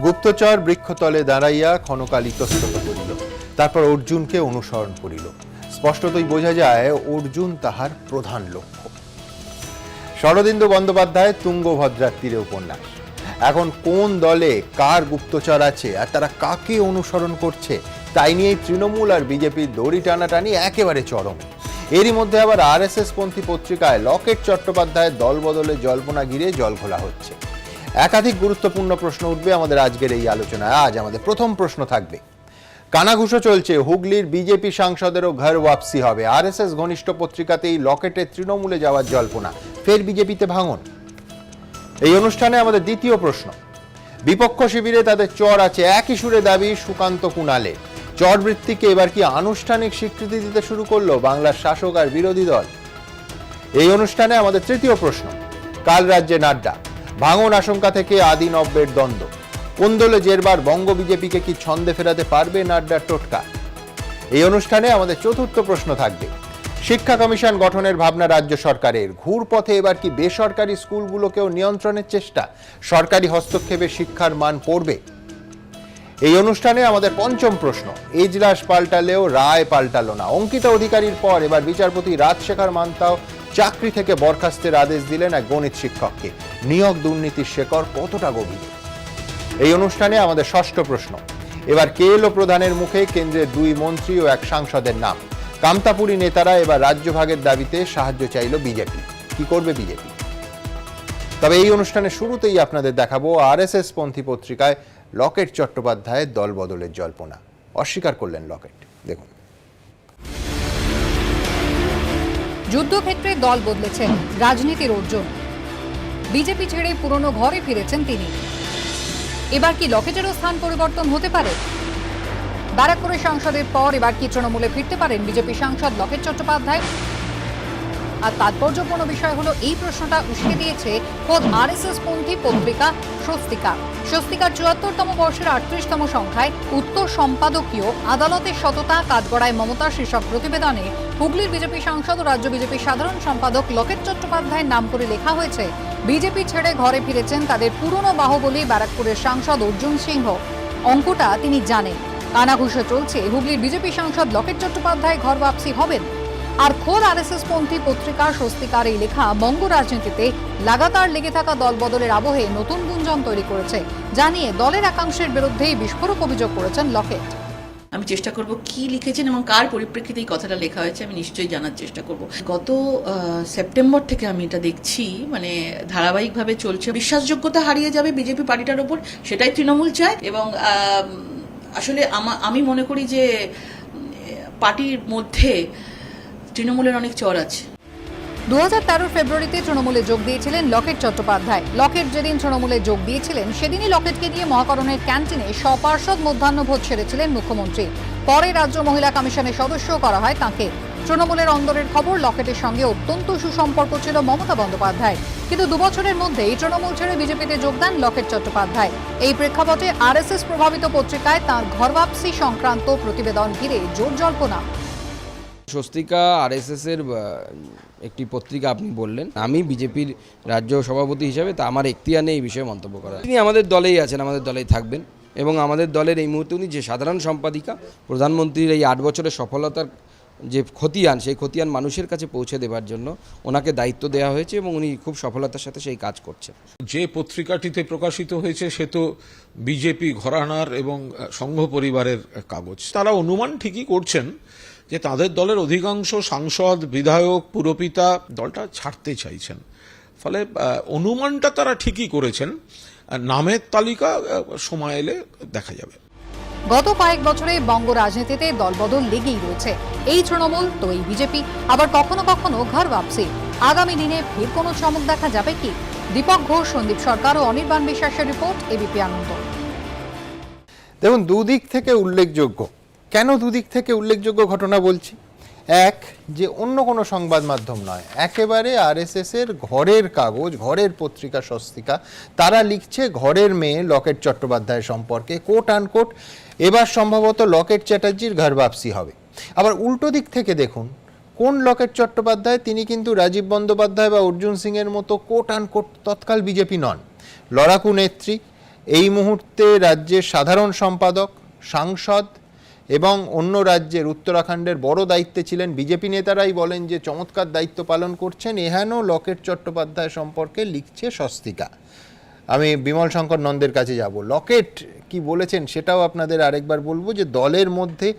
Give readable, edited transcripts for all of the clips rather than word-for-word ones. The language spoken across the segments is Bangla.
গুপ্তচর বৃক্ষতলে দাঁড়াইয়া ক্ষণকাল ইতস্তত করিল, তারপর অর্জুনকে অনুসরণ করিল। স্পষ্টতই বোঝা যায় অর্জুন তাহার প্রধান লক্ষ্য। শরদিন্দু বন্দ্যোপাধ্যায় তুঙ্গভদ্রার তীরে উপন্যাস। এখন কোন দলে কার গুপ্তচর আছে আর তারা কাকে অনুসরণ করছে তাই নিয়েই তৃণমূল আর বিজেপির দড়ি টানাটানি একেবারে চরম। এরই মধ্যে আবার আরএসএস পন্থী পত্রিকায় লকেট চট্টোপাধ্যায়ের দলবদলে জল্পনা ঘিরে জল ঘোলা হচ্ছে। একাধিক গুরুত্বপূর্ণ প্রশ্ন উঠবে আমাদের আজকের এই আলোচনায়। আজ আমাদের প্রথম প্রশ্ন থাকবে, কানাঘুষো চলছে হুগলির বিজেপি সাংসদেরও ঘর ওয়াপসি হবে। আরএসএস ঘনিষ্ঠ পত্রিকাতেই লকেটের তৃণমূলে যাওয়ার জল্পনা, ফের বিজেপিতে ভাঙন। এই অনুষ্ঠানে আমাদের দ্বিতীয় প্রশ্ন, বিপক্ষ শিবিরে তাদের চর আছে, একই সুরে দাবি সুকান্ত কুণালে। চর বৃত্তিকে এবার কি আনুষ্ঠানিক স্বীকৃতি দিতে শুরু করলো বাংলার শাসক আর বিরোধী দল? এই অনুষ্ঠানে আমাদের তৃতীয় প্রশ্ন, কাল রাজ্যে নাড্ডা, ভাঙন আশঙ্কা থেকে আদি নব্যের দ্বন্দ্ব। কোন দলে জেরবার বঙ্গ বিজেপিকে কি ছন্দে ফেরাতে পারবে নাড্ডার টোটকা? এই অনুষ্ঠানে আমাদের চতুর্থ প্রশ্ন থাকবে, শিক্ষা কমিশন গঠনের ভাবনা রাজ্য সরকারের, ঘুরপথে এবার কি বেসরকারি স্কুলগুলোকেও নিয়ন্ত্রণের চেষ্টা? সরকারি হস্তক্ষেপে শিক্ষার মান পড়বে? এই অনুষ্ঠানে আমাদের পঞ্চম প্রশ্ন, এজলাস পাল্টালেও রায় পাল্টালো না। অঙ্কিতা অধিকারীর পর এবার বিচারপতি রাজশেখর মান্তাও চাকরি থেকে বরখাস্তের আদেশ দিলেন এক গণিত শিক্ষককে। নিয়োগ দুর্নীতির শেকড় কতটা গভীর? এই অনুষ্ঠানে আমাদের ষষ্ঠ প্রশ্ন, এবার কে এলো প্রধানের মুখে কেন্দ্রের দুই মন্ত্রী ও এক সাংসদের নাম। কামতাপুরী নেতারা এবার রাজ্যভাগের দাবিতে সাহায্য চাইল বিজেপি। কি করবে বিজেপি? তবে এই অনুষ্ঠানের শুরুতেই আপনাদের দেখাবো আরএসএস পন্থী পত্রিকায় লকেট চট্টোপাধ্যায়ের দল বদলের জল্পনা। অস্বীকার করলেন লকেট, দেখুন। যুদ্ধক্ষেত্রে দল বদলেছেন রাজনীতির অর্জুন। বিজেপি ছেড়ে পুরনো ঘরে ফিরেছেন তিনি। এবার কি লকেটেরও স্থান পরিবর্তন হতে পারে? ব্যারাকপুরের সাংসদের পর এবার কি তৃণমূলে ফিরতে পারেন বিজেপি সাংসদ লকেট চট্টোপাধ্যায়? আর তাৎপর্যপূর্ণ বিষয় হলো, এই প্রশ্নটা উস্কে দিয়েছে খোদ আরএসএস পন্থী পত্রিকা স্বস্তিকা। স্বস্তিকার ৭৪তম বর্ষের ৩৮তম সংখ্যায় উত্তর সম্পাদকীয় আদালতের সততা কাঠগড়ায় মমতা শীর্ষক প্রতিবেদনে হুগলির বিজেপি সাংসদ ও রাজ্য বিজেপির সাধারণ সম্পাদক লকেট চট্টোপাধ্যায়ের নাম করে লেখা হয়েছে, বিজেপি ছেড়ে ঘরে ফিরেছেন তাদের পুরনো বাহুবলী ব্যারাকপুরের সাংসদ অর্জুন সিংহ। অঙ্কটা তিনি জানেন। কানাঘুষো চলছে, হুগলির বিজেপি সাংসদ লকেট চট্টোপাধ্যায় ঘর ওয়াপসি হবেন। আর খোদ আরএসএস পন্থী পত্রিকা স্বস্তিকার এই লেখা বঙ্গ রাজনীতিতে লাগাতার লেগে থাকা দলবদলের আবহে নতুন গুঞ্জন তৈরি করেছে, জানিয়ে দলের একাংশের বিরুদ্ধেই বিস্ফোরক অভিযোগ করেছেন লকেট। আমি চেষ্টা করব কি লিখেছেন এবং কার পরিপ্রেক্ষিতে এই কথাটা লেখা হয়েছে আমি নিশ্চয়ই জানার চেষ্টা করব। গত সেপ্টেম্বর থেকে আমি এটা দেখছি, মানে ধারাবাহিকভাবে চলছে। বিশ্বাসযোগ্যতা হারিয়ে যাবে বিজেপি পার্টিটার ওপর, সেটাই তৃণমূল চায়। এবং আসলে আমি মনে করি যে পার্টির মধ্যে তৃণমূলের অনেক চর আছে। 2013 ফেব্রুয়ারিতে তৃণমূলে যোগ দিয়েছিলেন লকেট চট্টোপাধ্যায়। লকেট যেদিন তৃণমূলে যোগ দিয়েছিলেন সেদিনই লকেটকে নিয়ে মহাকরণের ক্যান্টিনে সপার্ষদ মধ্যাহ্নভোজ সেরেছিলেন মুখ্যমন্ত্রী। পরে রাজ্য মহিলা কমিশনের সদস্য করা হয় তাঁকে। তৃণমূলের অন্দরের খবর, লকেটের সঙ্গে অত্যন্ত সুসম্পর্ক ছিল মমতা বন্দ্যোপাধ্যায়। কিন্তু 2 বছরের মধ্যেই তৃণমূল ছেড়ে বিজেপিতে যোগ দেন লকেট চট্টোপাধ্যায়। এই প্রেক্ষাপটে আরএসএস প্রভাবিত পত্রিকায় তাঁর ঘর ওয়াপসি সংক্রান্ত প্রতিবেদন ঘিরে জোর জল্পনা। স্বস্তিকা আরএসএস এর একটি পত্রিকা আপনি বললেন, আমি বিজেপির রাজ্য সভাপতি হিসেবে তা আমার এখতিয়ার নেই এই বিষয়ে মন্তব্য করা। তিনি আমাদের দলেই আছেন, আমাদের দলেই থাকবেন এবং আমাদের দলের এই মুহূর্তে উনি যে সাধারণ সম্পাদিকা, প্রধানমন্ত্রীর এই 8 বছরের সফলতার যে খতিয়ান, সেই খতিয়ান মানুষের কাছে পৌঁছে দেওয়ার জন্য ওনাকে দায়িত্ব দেওয়া হয়েছে এবং উনি খুব সফলতার সাথে সেই কাজ করছেন। যে পত্রিকাটিতে প্রকাশিত হয়েছে সে তো বিজেপি ঘরানার এবং সংঘ পরিবারের কাগজ। তারা অনুমান ঠিকই করছেন যে তাদের দলের অধিকাংশ সাংসদ, বিধায়ক, পুরপিতা দলটা ছাড়তে চাইছেন। ফলে অনুমানটা তারা ঠিকই করেছেন। নামের তালিকা সময় এলে দেখা যাবে। গত কয়েক বছরে বঙ্গ রাজনীতিতে দলবদল লেগেই রয়েছে। এই তৃণমূল তো এই বিজেপি, আবার কখনো কখনো ঘর ওয়াপসি। আগামী দিনে ফের কোনো চমক দেখা যাবে কি? দীপক ঘোষ, সন্দীপ সরকার ও অনির্বাণ বিশ্বাসের রিপোর্ট, এবিপি আনন্দ। দেখুন, দুদিক থেকে উল্লেখযোগ্য। কেন দুদিক থেকে উল্লেখযোগ্য ঘটনা বলছি? এক, যে অন্য কোনো সংবাদ মাধ্যম নয়, একেবারে আরএসএস এর ঘরের কাগজ, ঘরের পত্রিকা স্বস্তিকা, তারা লিখছে ঘরের মেয়ে লকেট চট্টোপাধ্যায় সম্পর্কে, কোট আনকোট, এবার সম্ভবত লকেট চ্যাটার্জির ঘর ওয়াপসি হবে। আবার উল্টো দিক থেকে দেখুন, কোন লকেট চট্টোপাধ্যায়? তিনি কিন্তু রাজীব বন্দ্যোপাধ্যায় বা অর্জুন সিং এর মতো কোট আনকোট তৎকাল বিজেপি নন। লড়াকু নেত্রী, এই মুহূর্তে রাজ্যের সাধারণ সম্পাদক, সাংসদ এবং অন্য রাজ্যের উত্তরাখণ্ডের বড় দায়িত্বে ছিলেন বিজেপি নেতারাই বলেন যে চমৎকার দায়িত্ব পালন করছেন। এহেন লকেট চট্টোপাধ্যায় সম্পর্কে লিখছে স্বস্তিকা। আমি বিমল শঙ্কর নন্দের কাছে যাব। লকেট কি বলেছেন সেটাও আপনাদের আরেকবার বলবো, যে দলের মধ্যে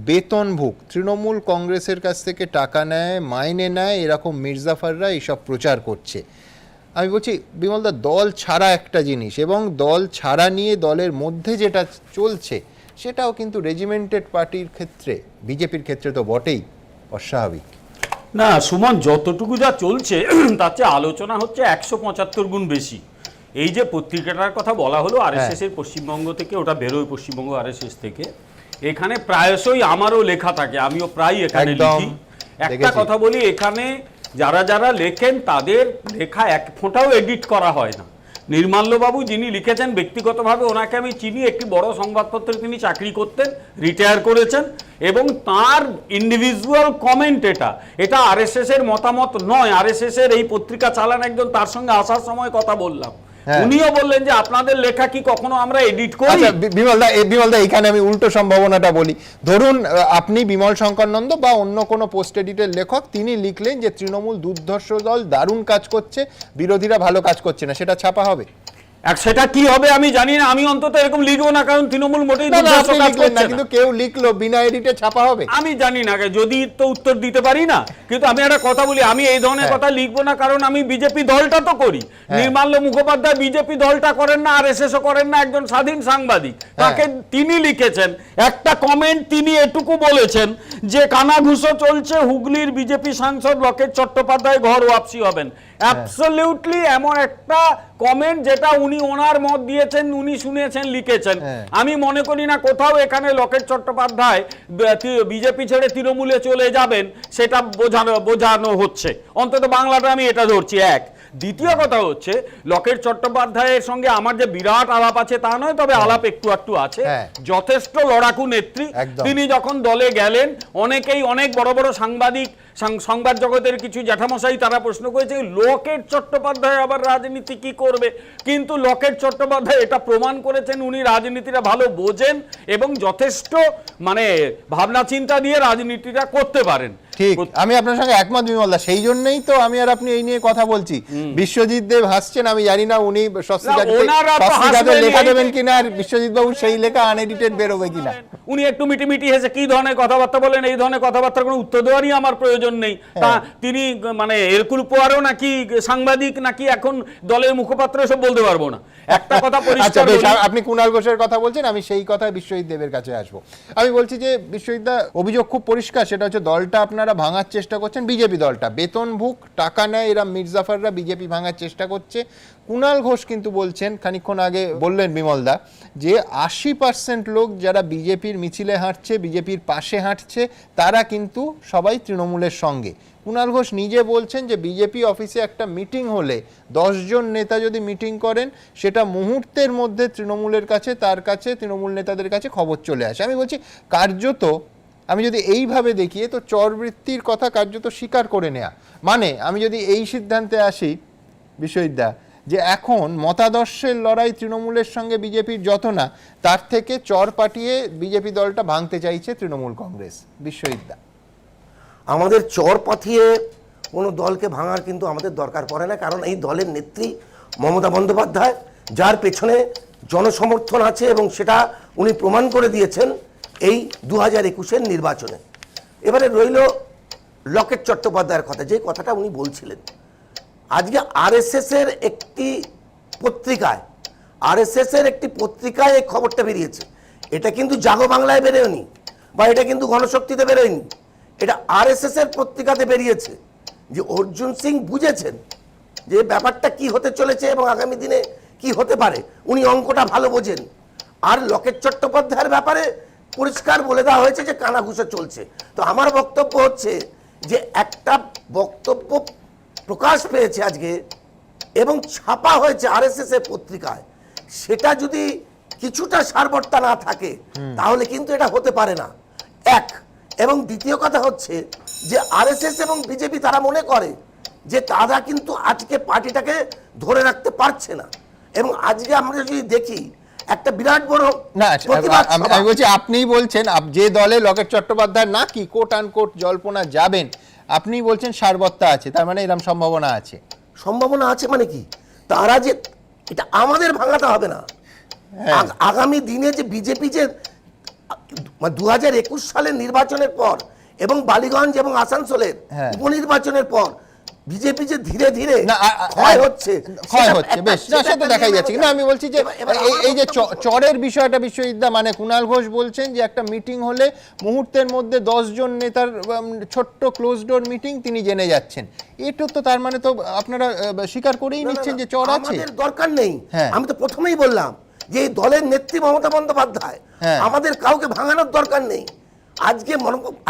বেতনভুক তৃণমূল কংগ্রেসের কাছ থেকে টাকা নেয়, মাইনে নেয়, এরকম মির্জাফাররা এইসব প্রচার করছে। আমি বলছি বিমলদা, দল ছাড়া একটা জিনিস এবং দল ছাড়া নিয়ে দলের মধ্যে যেটা চলছে সেটাও কিন্তু রেজিমেন্টেড পার্টির ক্ষেত্রে, বিজেপির ক্ষেত্রে তো বটেই অস্বাভাবিক। না সুমন, যতটুকু যা চলছে তার চেয়ে আলোচনা হচ্ছে 175 গুণ বেশি। এই যে পত্রিকাটার কথা বলা হলো আরএসএস এর পশ্চিমবঙ্গ থেকে, ওটা বেরোয় পশ্চিমবঙ্গ আরএসএস থেকে, এখানে প্রায়শই আমারও লেখা থাকে, আমিও প্রায় এখানে লিখি। একটা কথা বলি, এখানে যারা যারা লেখেন তাদের লেখা এক ফোঁটাও এডিট করা হয় না। নির্মাল্যবাবু যিনি লিখেছেন, ব্যক্তিগতভাবে ওনাকে আমি চিনি, একটি বড় সংবাদপত্রে তিনি চাকরি করতেন, রিটায়ার করেছেন, এবং তার ইন্ডিভিজুয়াল কমেন্ট এটা আরএসএস এর মতামত নয়। আরএসএস এর এই পত্রিকা চালান একজন, তার সঙ্গে আসার সময় কথা বললাম, উনিও বললেন যে আপনাদের লেখা কি কখনো আমরা এডিট করি? বিমলদা এখানে আমি উল্টো সম্ভাবনাটা বলি। ধরুন আপনি বিমল শঙ্কর নন্দ বা অন্য কোনো পোস্ট এডিটের লেখক, তিনি লিখলেন যে তৃণমূল দুর্ধর্ষ দল, দারুণ কাজ করছে, বিরোধীরা ভালো কাজ করছে না, সেটা ছাপা হবে? সেটা কি হবে আমি জানি না, আমি অন্তত এরকম লিখবো না, কারণ তৃণমূল মোটেই দুর্ধর্ষ কাজ করছে না। কিন্তু কেউ লিখলো বিনা এডিটে, ছাপা হবে? আমি জানি না, যদি তো উত্তর দিতে পারি না। কিন্তু আমি একটা কথা বলি, আমি এই ধরনের কথা লিখবো না, কারণ আমি বিজেপি দলটা তো করি। নির্মাল্য মুখোপাধ্যায় বিজেপি দলটা করেন না, আরএসএসও করেন না, একজন স্বাধীন সাংবাদিক। তাকে তিনি লিখেছেন একটা কমেন্ট, তিনি এটুকু বলেছেন যে কানাঘুষো চলছে, হুগলির বিজেপি সাংসদ লকেট চট্টোপাধ্যায় ঘর ওয়াপসি হবেন। অ্যাবসলিউটলি এমন একটা কমেন্ট যেটা উনি ওনার মত দিয়েছেন, উনি শুনেছেন, লিখেছেন। আমি মনে করি না কোথাও এখানে লকেট চট্টোপাধ্যায় বিজেপি ছেড়ে তৃণমূলে চলে যাবেন সেটা বোঝানো হচ্ছে, অন্তত বাংলাটা আমি এটা ধরছি। এক, দ্বিতীয় কথা হচ্ছে, লকেট চট্টোপাধ্যায়ের সঙ্গে আমার যে বিরাট আলাপ আছে তা নয়, তবে আলাপ একটু একটু আছে। যথেষ্ট লড়াকু নেত্রী। তিনি যখন দলে গেলেন, অনেকেই, অনেক বড় বড় সাংবাদিক, সংবাদ জগতের কিছু জ্যাঠামশাই তারা প্রশ্ন করেছে লকেট চট্টোপাধ্যায় আবার রাজনীতি কি করবে, কিন্তু লকেট চট্টোপাধ্যায় এটা প্রমাণ করেছেন উনি রাজনীতিটা ভালো বোঝেন এবং যথেষ্ট ভাবনা চিন্তা দিয়ে রাজনীতিটা করতে পারেন। ঠিক, আমি আপনার সঙ্গে একমত বিমলদা। সেই জন্যই তো আমি আর আপনি এই নিয়ে কথা বলছি। বিশ্বজিৎ দেব হাসছেন, আমি জানি না উনি স্বস্তিকাতে লেখা দেবেন কিনা, আর বিশ্বজিৎ বাবু সেই লেখা আনএডিটেড বেরোবে কিনা। উনি একটু মিটিমিটি হেসে কি ধরনের কথাবার্তা বলেন, এই ধরনের কথাবার্তার কোনো উত্তর দেওয়ারই আমার প্রয়োজন নেই। তা তিনি এরকুল পোয়ারও নাকি সাংবাদিক, নাকি এখন দলের মুখপাত্র, এসব বলতে পারবো না। একটা কথা পরিষ্কার, আপনি কুণাল ঘোষের কথা বলছেন, আমি সেই কথা বিশ্বজিৎ দেবের কাছে আসবো। আমি বলছি যে বিশ্বজিৎ দা, অভিযোগ খুব পরিষ্কার, সেটা হচ্ছে দলটা আপনারা ভাঙার চেষ্টা করছেন, বিজেপি দলটা বেতনভুক, টাকা নেয়, এরা মির্জাফাররা বিজেপি ভাঙার চেষ্টা করছে। কুণাল ঘোষ কিন্তু বলছেন, খানিকক্ষণ আগে বললেন বিমলদা, যে 80% লোক যারা বিজেপির মিছিলে হাঁটছে, বিজেপির পাশে হাঁটছে, তারা কিন্তু সবাই তৃণমূলের সঙ্গে। কুণাল ঘোষ নিজে বলছেন যে বিজেপি অফিসে একটা মিটিং হলে 10 জন নেতা যদি মিটিং করেন, সেটা মুহূর্তের মধ্যে তৃণমূলের কাছে, তার কাছে, তৃণমূল নেতাদের কাছে খবর চলে আসে। আমি বলছি কার্যত, আমি যদি এইভাবে দেখি তো চরবৃত্তির কথা কার্যত স্বীকার করে নেয়া। আমি যদি এই সিদ্ধান্তে আসি বিশ্বজিৎদা, যে এখন মতাদর্শের লড়াই তৃণমূলের সঙ্গে বিজেপির যত না, তার থেকে চর পাঠিয়ে বিজেপি দলটা ভাঙতে চাইছে তৃণমূল কংগ্রেস। বিশ্বজিৎদা, আমাদের চর পাঠিয়ে কোনো দলকে ভাঙার কিন্তু আমাদের দরকার পড়ে না, কারণ এই দলের নেত্রী মমতা বন্দ্যোপাধ্যায়, যার পেছনে জনসমর্থন আছে এবং সেটা উনি প্রমাণ করে দিয়েছেন এই 2021-এর নির্বাচনে। এবারে রইল লকেট চট্টোপাধ্যায়ের কথা, যে কথাটা উনি বলছিলেন। আজকে আরএসএসের একটি পত্রিকায় এই খবরটা বেরিয়েছে। এটা কিন্তু জাগো বাংলায় বেরোয়নি, বা এটা কিন্তু গণশক্তিতে বেরোয়নি, এটা আরএসএসের পত্রিকাতে বেরিয়েছে। যে অর্জুন সিং বুঝেছেন যে ব্যাপারটা কি হতে চলেছে এবং আগামী দিনে কি হতে পারে, উনি অঙ্কটা ভালো বোঝেন। আর লকেট চট্টোপাধ্যায়ের ব্যাপারে পরিষ্কার বলে দেওয়া হয়েছে যে কানাঘুষো চলছে। তো আমার বক্তব্য হচ্ছে যে একটা বক্তব্য প্রকাশ পেয়েছে আজকে এবং ছাপা হয়েছে আরএসএস এর পত্রিকায়, সেটা যদি কিছুটা সারবর্তা না থাকে তাহলে কিন্তু এটা হতে পারে না। এক, এবং দ্বিতীয় কথা হচ্ছে যে আরএসএস এবং বিজেপি তারা মনে করে যে তারা কিন্তু আজকে পার্টিটাকে ধরে রাখতে পারছে না এবং আজকে আমরা যদি দেখি একটা বিরাট বড় না প্রতিবাদ আমি সভা। বলছি আপনিই বলছেন যে দলে লকেট চট্টোপাধ্যায় না কি কোট আনকোট জল্পনা যাবেন, আপনিই বলছেন সারবত্তা আছে, তার মানে এরকম সম্ভাবনা আছে। সম্ভাবনা আছে মানে কি, তারা যে এটা আমাদের ভাঙাতে হবে না। আগামী দিনে যে বিজেপি যে 2021 সালের নির্বাচনের পর এবং বালিগঞ্জ এবং আসানসোলের উপনির্বাচনের পর বিজেপি যে ধীরে ধীরে ক্ষয় হচ্ছে বেশ সে তো দেখাই যাচ্ছে। কিন্তু আমি বলছি যে এই যে চরের বিষয়টা, বিশ্ববিদ্যা মানে কুণাল ঘোষ বলছেন যে একটা মিটিং হলে মুহূর্তের মধ্যে 10 জন নেতার ছোট্ট ক্লোজ ডোর মিটিং তিনি জেনে যাচ্ছেন, এটা তো তার মানে তো আপনারা স্বীকার করেই নিচ্ছেন যে চর আছে। আমাদের দরকার নেই। আমি তো প্রথমেই বললাম যে এই দলের নেত্রী মমতা বন্দ্যোপাধ্যায়, আমাদের কাউকে ভাঙানোর দরকার নেই।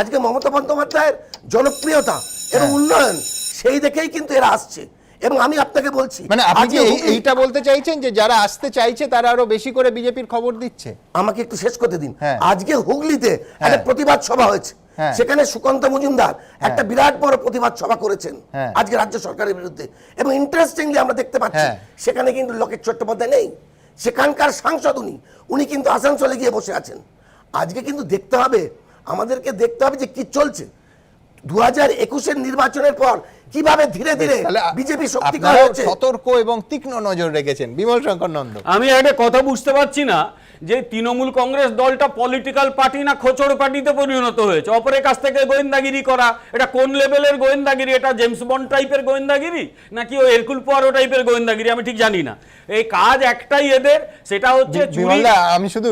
আজকে মমতা বন্দ্যোপাধ্যায়ের জনপ্রিয়তা এবং উন্নয়ন সেই দেখেই কিন্তু এরা আসছে। এবং আমি আপনাকে বলছি, মানে আপনি কি এইটা বলতে চাইছেন যে যারা আসতে চাইছে তারা আরো বেশি করে বিজেপির খবর দিচ্ছে? আমাকে একটু শেষ করতে দিন। আজকে হুগলিতে একটা প্রতিবাদ সভা হয়েছে, সেখানে সুকান্ত মজুমদার একটা বিরাট বড় প্রতিবাদ সভা করেছেন আজকে রাজ্য সরকারের বিরুদ্ধে। এবং ইন্টারেস্টিংলি আমরা দেখতে পাচ্ছি সেখানে কিন্তু লকেট চট্টোপাধ্যায় নেই, সেখানকার সাংসদ উনি কিন্তু আসানসোলে গিয়ে বসে আছেন। আজকে কিন্তু দেখতে হবে, আমাদেরকে দেখতে হবে যে কি চলছে 2021 নির্বাচনের পর কিভাবে ধীরে ধীরে বিজেপি শক্তিকর হচ্ছে। সতর্ক এবং তীক্ষ্ণ নজর রেখেছেন বিমল শঙ্কর নন্দ। আমি একটা কথা বুঝতে পারছি না যে তৃণমূল কংগ্রেস দলটা পলিটিক্যাল পার্টি না খোঁচড় পার্টিতে পরিণত হয়েছে। অপরের কাছ থেকে গোয়েন্দাগিরি করা, এটা কোন লেভেলের গোয়েন্দাগিরি? এটা জেমস বন্ড টাইপের গোয়েন্দাগিরি নাকি ও এরকুল পোয়ারো টাইপের গোয়েন্দাগিরি, আমি ঠিক জানি না। এই কাজ একটাই এদের, সেটা হচ্ছে চুরি। আমি শুধু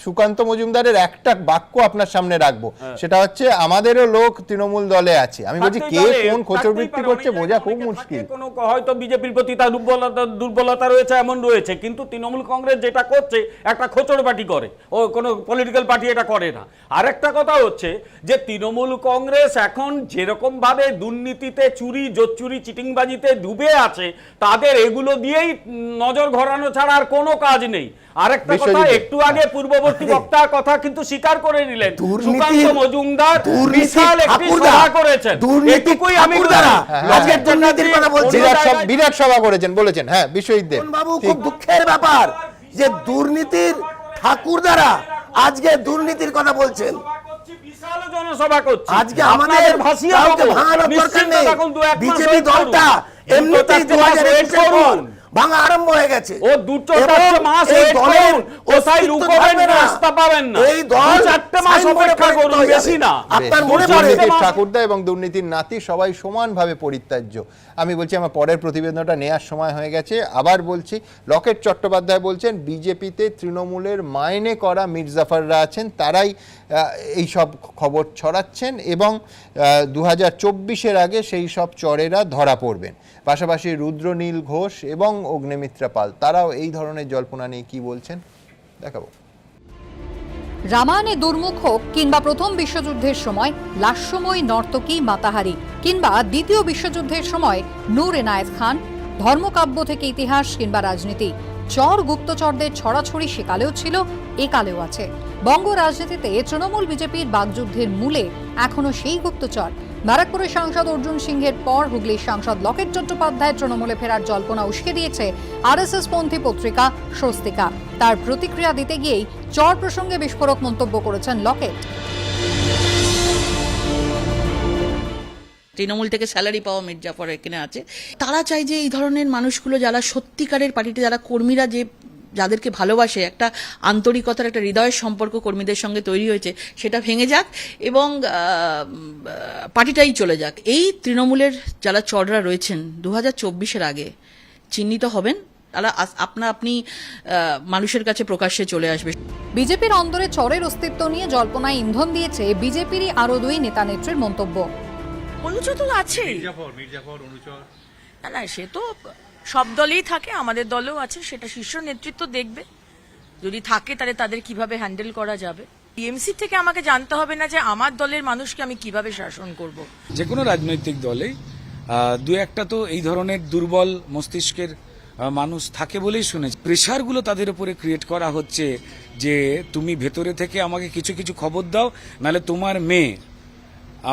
সুকান্ত মজুমদারের একটা বাক্য আপনার সামনে রাখবো, সেটা হচ্ছে আমাদেরও লোক তৃণমূল দলে আছে। আমি বলছি কে কোন খোঁচরবৃত্তি করছে বোঝা খুব মুশকিল। কোনো হয়তো বিজেপির প্রতি তার দুর্বলতা রয়েছে, এমন রয়েছে, কিন্তু তৃণমূল কংগ্রেস যেটা করছে একটা খোঁচড় পার্টি করে, ও কোনো পলিটিক্যাল পার্টি এটা করে না। আরেকটা কথা হচ্ছে যে তৃণমূল কংগ্রেস এখন যেরকম ভাবে দুর্নীতিতে, চুরি জোচ্চুরি চিটিংবাজিতে ডুবে আছে, তাদের এগুলো দিয়েই নজর ঘোরানো ছাড়া আর কোনো কাজ নেই। আরেকটা কথা, একটু আগে পূর্ববর্তী বক্তার কথা কিন্তু স্বীকার করে নিলেন সুকান্ত মজুমদার বিশাল একটি সভা করেছেন। এটুকুই আমি বিরাট সভা করেছেন বলেছেন। হ্যাঁ বিশ্বজিৎ বাবু, খুব দুঃখের ব্যাপার যে দুর্নীতির ঠাকুরদারা আজকে দুর্নীতির কথা বলছেন। বিশাল জনসভা করছে আজকে আমাদের কাউকে ভাঙানোর দরকার নেই। বিজেপি দলটা এমনিতেই 2021 পর ভাঙা আরম্ভ হয়ে গেছে। ও দুটো মাস ওয়েট করুন, কোথায় লুকোবেন না, রাস্তা পাবেন না। এই দল 4 মাস অপেক্ষা করুন, বেশি না। আপনার মনে পড়ে দুর্নীতির ঠাকুরদা এবং দুর্নীতির নাতি সবাই সমানভাবে পরিত্যাজ্য। আমি বলছি আমার পরের প্রতিবেদনটা নেওয়ার সময় হয়ে গেছে। আবার বলছি, লকেট চট্টোপাধ্যায় বলছেন বিজেপিতে তৃণমূলের মাইনে করা মির্জাফাররা আছেন, তারাই এই সব খবর ছড়াচ্ছেন এবং 2024-এর আগে সেই সব চরেরা ধরা পড়বেন। পাশাপাশি রুদ্রনীল ঘোষ এবং অগ্নিমিত্রা পাল তারাও এই ধরনের জল্পনা নিয়ে কি বলছেন দেখাবো। রামায়ণে দুর্মুখ হোক কিংবা প্রথম বিশ্বযুদ্ধের সময় লাস্যময়ী নর্তকী মাতাহারি, কিংবা দ্বিতীয় বিশ্বযুদ্ধের সময় নূর এনায়েত খান, ধর্মকাব্য থেকে ইতিহাস কিংবা রাজনীতি, চর গুপ্তচরদের ছড়াছড়ি সেকালেও ছিল, একালেও আছে। বঙ্গ রাজনীতিতে তৃণমূল বিজেপির বাগযুদ্ধের মূলে এখনো সেই গুপ্তচর। ব্যারাকপুরের সাংসদ অর্জুন সিংহের পর হুগলির সাংসদ লকেট চট্টোপাধ্যায় তৃণমূলে ফেরার জল্পনা উস্কে দিয়েছে আরএসএস পন্থী পত্রিকা স্বস্তিকা। তার প্রতিক্রিয়া দিতে গিয়েই চর প্রসঙ্গে বিস্ফোরক মন্তব্য করেছেন লকেট। তৃণমূল থেকে স্যালারি পাওয়া মির্জাফর এখানে আছে, তারা চায় যে এই ধরনের মানুষগুলো যারা সত্যিকারের পার্টিতে, যারা কর্মীরা যাদেরকে ভালোবাসে, একটা আন্তরিকতার একটা হৃদয়ের সম্পর্ক কর্মীদের সঙ্গে তৈরি হয়েছে, সেটা ভেঙে যাক এবং পার্টিটাই চলে যাক। এই তৃণমূলের যারা চররা রয়েছেন 2024-এর আগে চিহ্নিত হবেন, তারা আপনি মানুষের কাছে প্রকাশ্যে চলে আসবে। বিজেপির অন্দরে চরের অস্তিত্ব নিয়ে জল্পনায় ইন্ধন দিয়েছে বিজেপিরই আরো 2 নেতা নেত্রীর মন্তব্য। অনুচর তো আছে, না সে তো সব দলেই থাকে, আমাদের দলেও আছে, সেটা শীর্ষ নেতৃত্ব দেখবে। যদি থাকে তাহলে তাদের কিভাবে হ্যান্ডেল করা যাবে। টিএমসি থেকে আমাকে জানতে হবে না যে আমার দলের মানুষকে আমি কিভাবে শাসন করব। যে কোনো রাজনৈতিক দলে দু একটা তো এই ধরনের দুর্বল মস্তিষ্কের মানুষ থাকে বলেই শুনেছি। প্রেশারগুলো তাদের উপরে ক্রিয়েট করা হচ্ছে যে তুমি ভেতরে থেকে আমাকে কিছু কিছু খবর দাও, নাহলে তোমার মেয়ে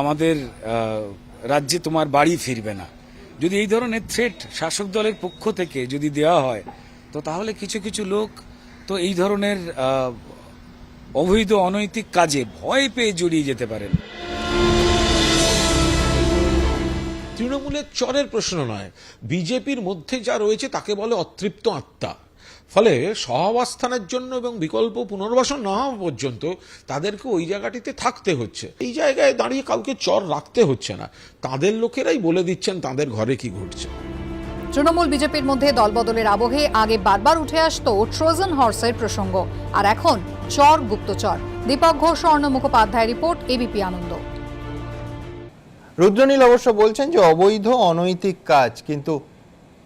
আমাদের রাজ্যে তোমার বাড়ি ফিরবে না। যদি এই ধরনের থ্রেট শাসক দলের পক্ষ থেকে যদি দেওয়া হয়, তো তাহলে কিছু কিছু লোক তো এই ধরনের অবৈধ অনৈতিক কাজে ভয় পেয়ে জড়িয়ে যেতে পারেন। তৃণমূলের চরের প্রশ্ন নয়, বিজেপির মধ্যে যা রয়েছে তাকে বলে অতৃপ্ত আত্মা। ফলে সহাবস্থানের জন্য এবং বিকল্প পুনর্বাসন না হওয়া পর্যন্ত তাদেরকে ওই জায়গাটিতে থাকতে হচ্ছে। এই জায়গায় দাঁড়িয়ে কাউকে চর রাখতে হচ্ছে না, তাদের লোকেরাই বলে দিচ্ছেন তাদের ঘরে কি ঘটছে। তৃণমূল বিজেপির মধ্যে দলবদলের আবহে আগে বারবার উঠে আসতো ট্রোজান হর্সের প্রসঙ্গ, আর এখন চর গুপ্তচর। দীপক ঘোষ, অর্ণ মুখোপাধ্যায় রিপোর্ট, এবিপি আনন্দ। রুদ্রনীল অবশ্য বলছেন যে অবৈধ অনৈতিক কাজ, কিন্তু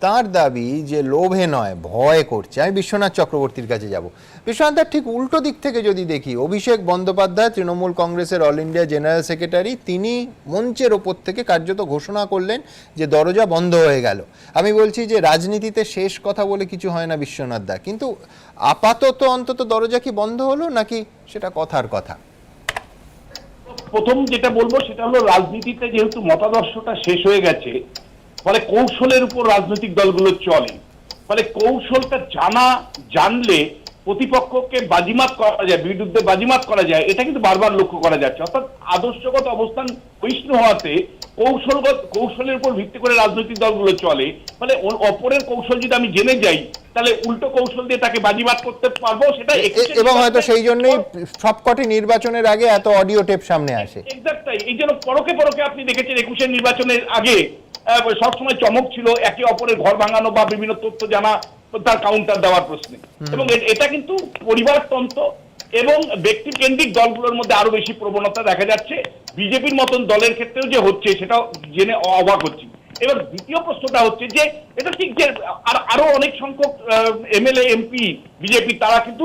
তার দাবি যে লোভে নয়, ভয় করছে। আমি বিশ্বনাথ চক্রবর্তীর কাছে যাব। বিশ্বনাথ, ঠিক উল্টো দিক থেকে যদি দেখি, অভিষেক বন্দ্যোপাধ্যায় তৃণমূল কংগ্রেসের অল ইন্ডিয়া জেনারেল সেক্রেটারি, তিনি মঞ্চের ওপর থেকে কার্যত ঘোষণা করলেন যে দরজা বন্ধ হয়ে গেল। আমি বলছি যে রাজনীতিতে শেষ কথা বলে কিছু হয় না বিশ্বনাথ দা, কিন্তু আপাতত অন্তত দরজা কি বন্ধ হলো নাকি সেটা কথার কথা? প্রথম যেটা বলবো সেটা হলো, রাজনীতিতে যেহেতু মতাদর্শটা শেষ হয়ে গেছে, ফলে কৌশলের উপর রাজনৈতিক দলগুলো চলে। ফলে কৌশলটা জানলে প্রতিপক্ষকে বাজিমাত করা যায়, বিরুদ্ধে বাজিমাত করা যায়, এটা কিন্তু বারবার লক্ষ্য করা যাচ্ছে। অর্থাৎ আদর্শগত অবস্থান ক্ষয়িষ্ণু হওয়াতে কৌশলের উপর ভিত্তি করে রাজনৈতিক দলগুলো চলে। ফলে অপরের কৌশল যদি আমি জেনে যাই, তাহলে উল্টো কৌশল দিয়ে তাকে বাজিমাত করতে পারবো। সেটা এবং হয়তো সেই জন্যই সবকটি নির্বাচনের আগে এত অডিও টেপ সামনে আসে। এক্স্যাক্ট তাই। এই জন্য পরকে আপনি দেখেছেন 21-এর নির্বাচনের আগে সবসময় চমক ছিল একে অপরের ঘর ভাঙানো বা বিভিন্ন তথ্য জানা, তার কাউন্টার দেওয়ার প্রশ্নে। এবং এটা কিন্তু পরিবারতন্ত্র এবং ব্যক্তি কেন্দ্রিক দলগুলোর মধ্যে আরো বেশি প্রবণতা দেখা যাচ্ছে। বিজেপির মতন দলের ক্ষেত্রেও যে হচ্ছে সেটা জেনে অবাক হচ্ছি। এবার দ্বিতীয় প্রশ্নটা হচ্ছে যে এটা ঠিক যে আরো অনেক সংখ্যক এমএলএ এমপি বিজেপি তারা কিন্তু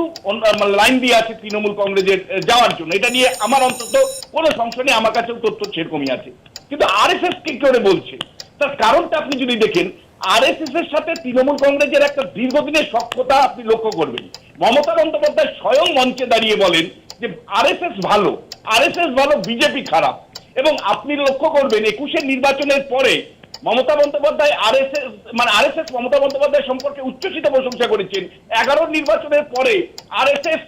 লাইন দিয়ে আছে তৃণমূল কংগ্রেসের যাওয়ার জন্য। এটা নিয়ে আমার অন্তত কোনো সংশয় নেই, আমার কাছেও তথ্য সেরকমই আছে। কিন্তু আরএসএস কি করে বলছে, তার কারণটা আপনি যদি দেখেন, আরএসএস এর সাথে তৃণমূল কংগ্রেসের একটা দীর্ঘদিনের সখ্যতা আপনি লক্ষ্য করবেন। মমতা বন্দ্যোপাধ্যায় স্বয়ং মঞ্চে দাঁড়িয়ে বলেন যে আরএসএস ভালো, বিজেপি খারাপ। এবং আপনি লক্ষ্য করবেন 21-এর নির্বাচনের পরে মমতা বন্দ্যোপাধ্যায় আরএসএস মমতা বন্দ্যোপাধ্যায় সম্পর্কে উচ্ছ্বসিত প্রশংসা করেছেন। 11 নির্বাচনের পরে আরএসএস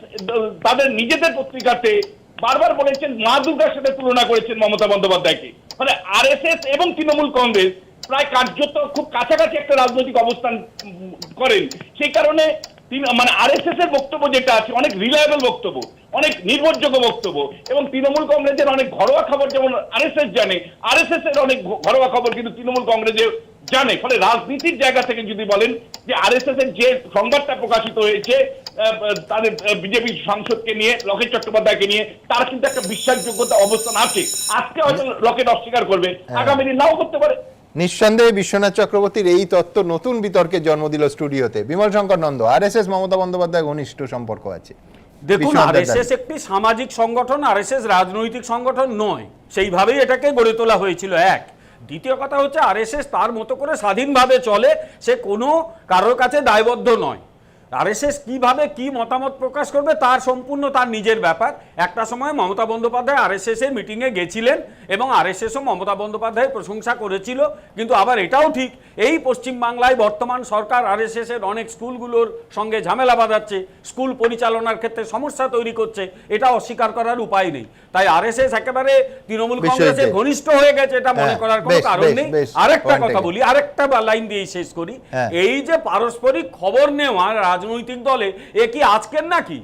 তাদের নিজেদের পত্রিকাতে বারবার বলেছেন, মা দুর্গার সাথে তুলনা করেছেন মমতা বন্দ্যোপাধ্যায়কে। মানে আরএসএস এবং তৃণমূল কংগ্রেস প্রায় কার্যত খুব কাছাকাছি একটা রাজনৈতিক অবস্থান করেন। সেই কারণে আরএসএস এর বক্তব্য যেটা আছে অনেক রিলায়েবল বক্তব্য, অনেক নির্ভরযোগ্য বক্তব্য। এবং তৃণমূল কংগ্রেসের অনেক ঘরোয়া খবর যেমন আরএসএস জানে, আরএসএস এর অনেক ঘরোয়া খবর কিন্তু তৃণমূল কংগ্রেসে জানে। ফলে রাজনীতির জায়গা থেকে যদি বলেন যে আরএসএস এর যে সংবাদটা প্রকাশিত হয়েছে তাদের বিজেপি সাংসদকে নিয়ে, লকেট চট্টোপাধ্যায়কে নিয়ে, তার কিন্তু একটা বিশ্বাসযোগ্যতা অবস্থান আছে। আজকে হয়তো লকেট অস্বীকার করবে, আগামী দিন নাও করতে পারে। নিঃসন্দেহে বিশ্বনাথ চক্রবর্তীর এই তত্ত্ব নতুন বিতর্কের জন্ম দিল স্টুডিওতে। বিমল শঙ্কর নন্দ, আরএসএস মমতা বন্দ্যোপাধ্যায় ঘনিষ্ঠ সম্পর্ক আছে। দেখুন, আরএসএস একটি সামাজিক সংগঠন, আরএসএস রাজনৈতিক সংগঠন নয়, সেইভাবেই এটাকে গড়ে তোলা হয়েছিল। এক, দ্বিতীয় কথা হচ্ছে আরএসএস তার মতো করে স্বাধীনভাবে চলে, সে কোনো কারোর কাছে দায়বদ্ধ নয়। আরএসএস কিভাবে কি মতামত প্রকাশ করবে তার সম্পূর্ণ তার নিজের ব্যাপার। একটা সময় মমতা বন্দ্যোপাধ্যায় আরএসএস এর মিটিংয়ে গেছিলেন এবং আরএসএসও মমতা বন্দ্যোপাধ্যায়ের প্রশংসা করেছিল। কিন্তু আবার এটাও ঠিক, এই পশ্চিমবাংলায় বর্তমান সরকার আরএসএস এর অনেক স্কুলগুলোর সঙ্গে ঝামেলা বাঁধাচ্ছে, স্কুল পরিচালনার ক্ষেত্রে সমস্যা তৈরি করছে, এটা অস্বীকার করার উপায় নেই। তাই আরএসএস একেবারে তৃণমূল কংগ্রেসের ঘনিষ্ঠ হয়ে গেছে, এটা মনে করার কোনো কারণ নেই। আরেকটা কথা বলি, আরেকটা লাইন দিয়ে শেষ করি। এই যে পারস্পরিক খবর নেওয়া রাজনৈতিক দলে, এ কি আজকের নাকি?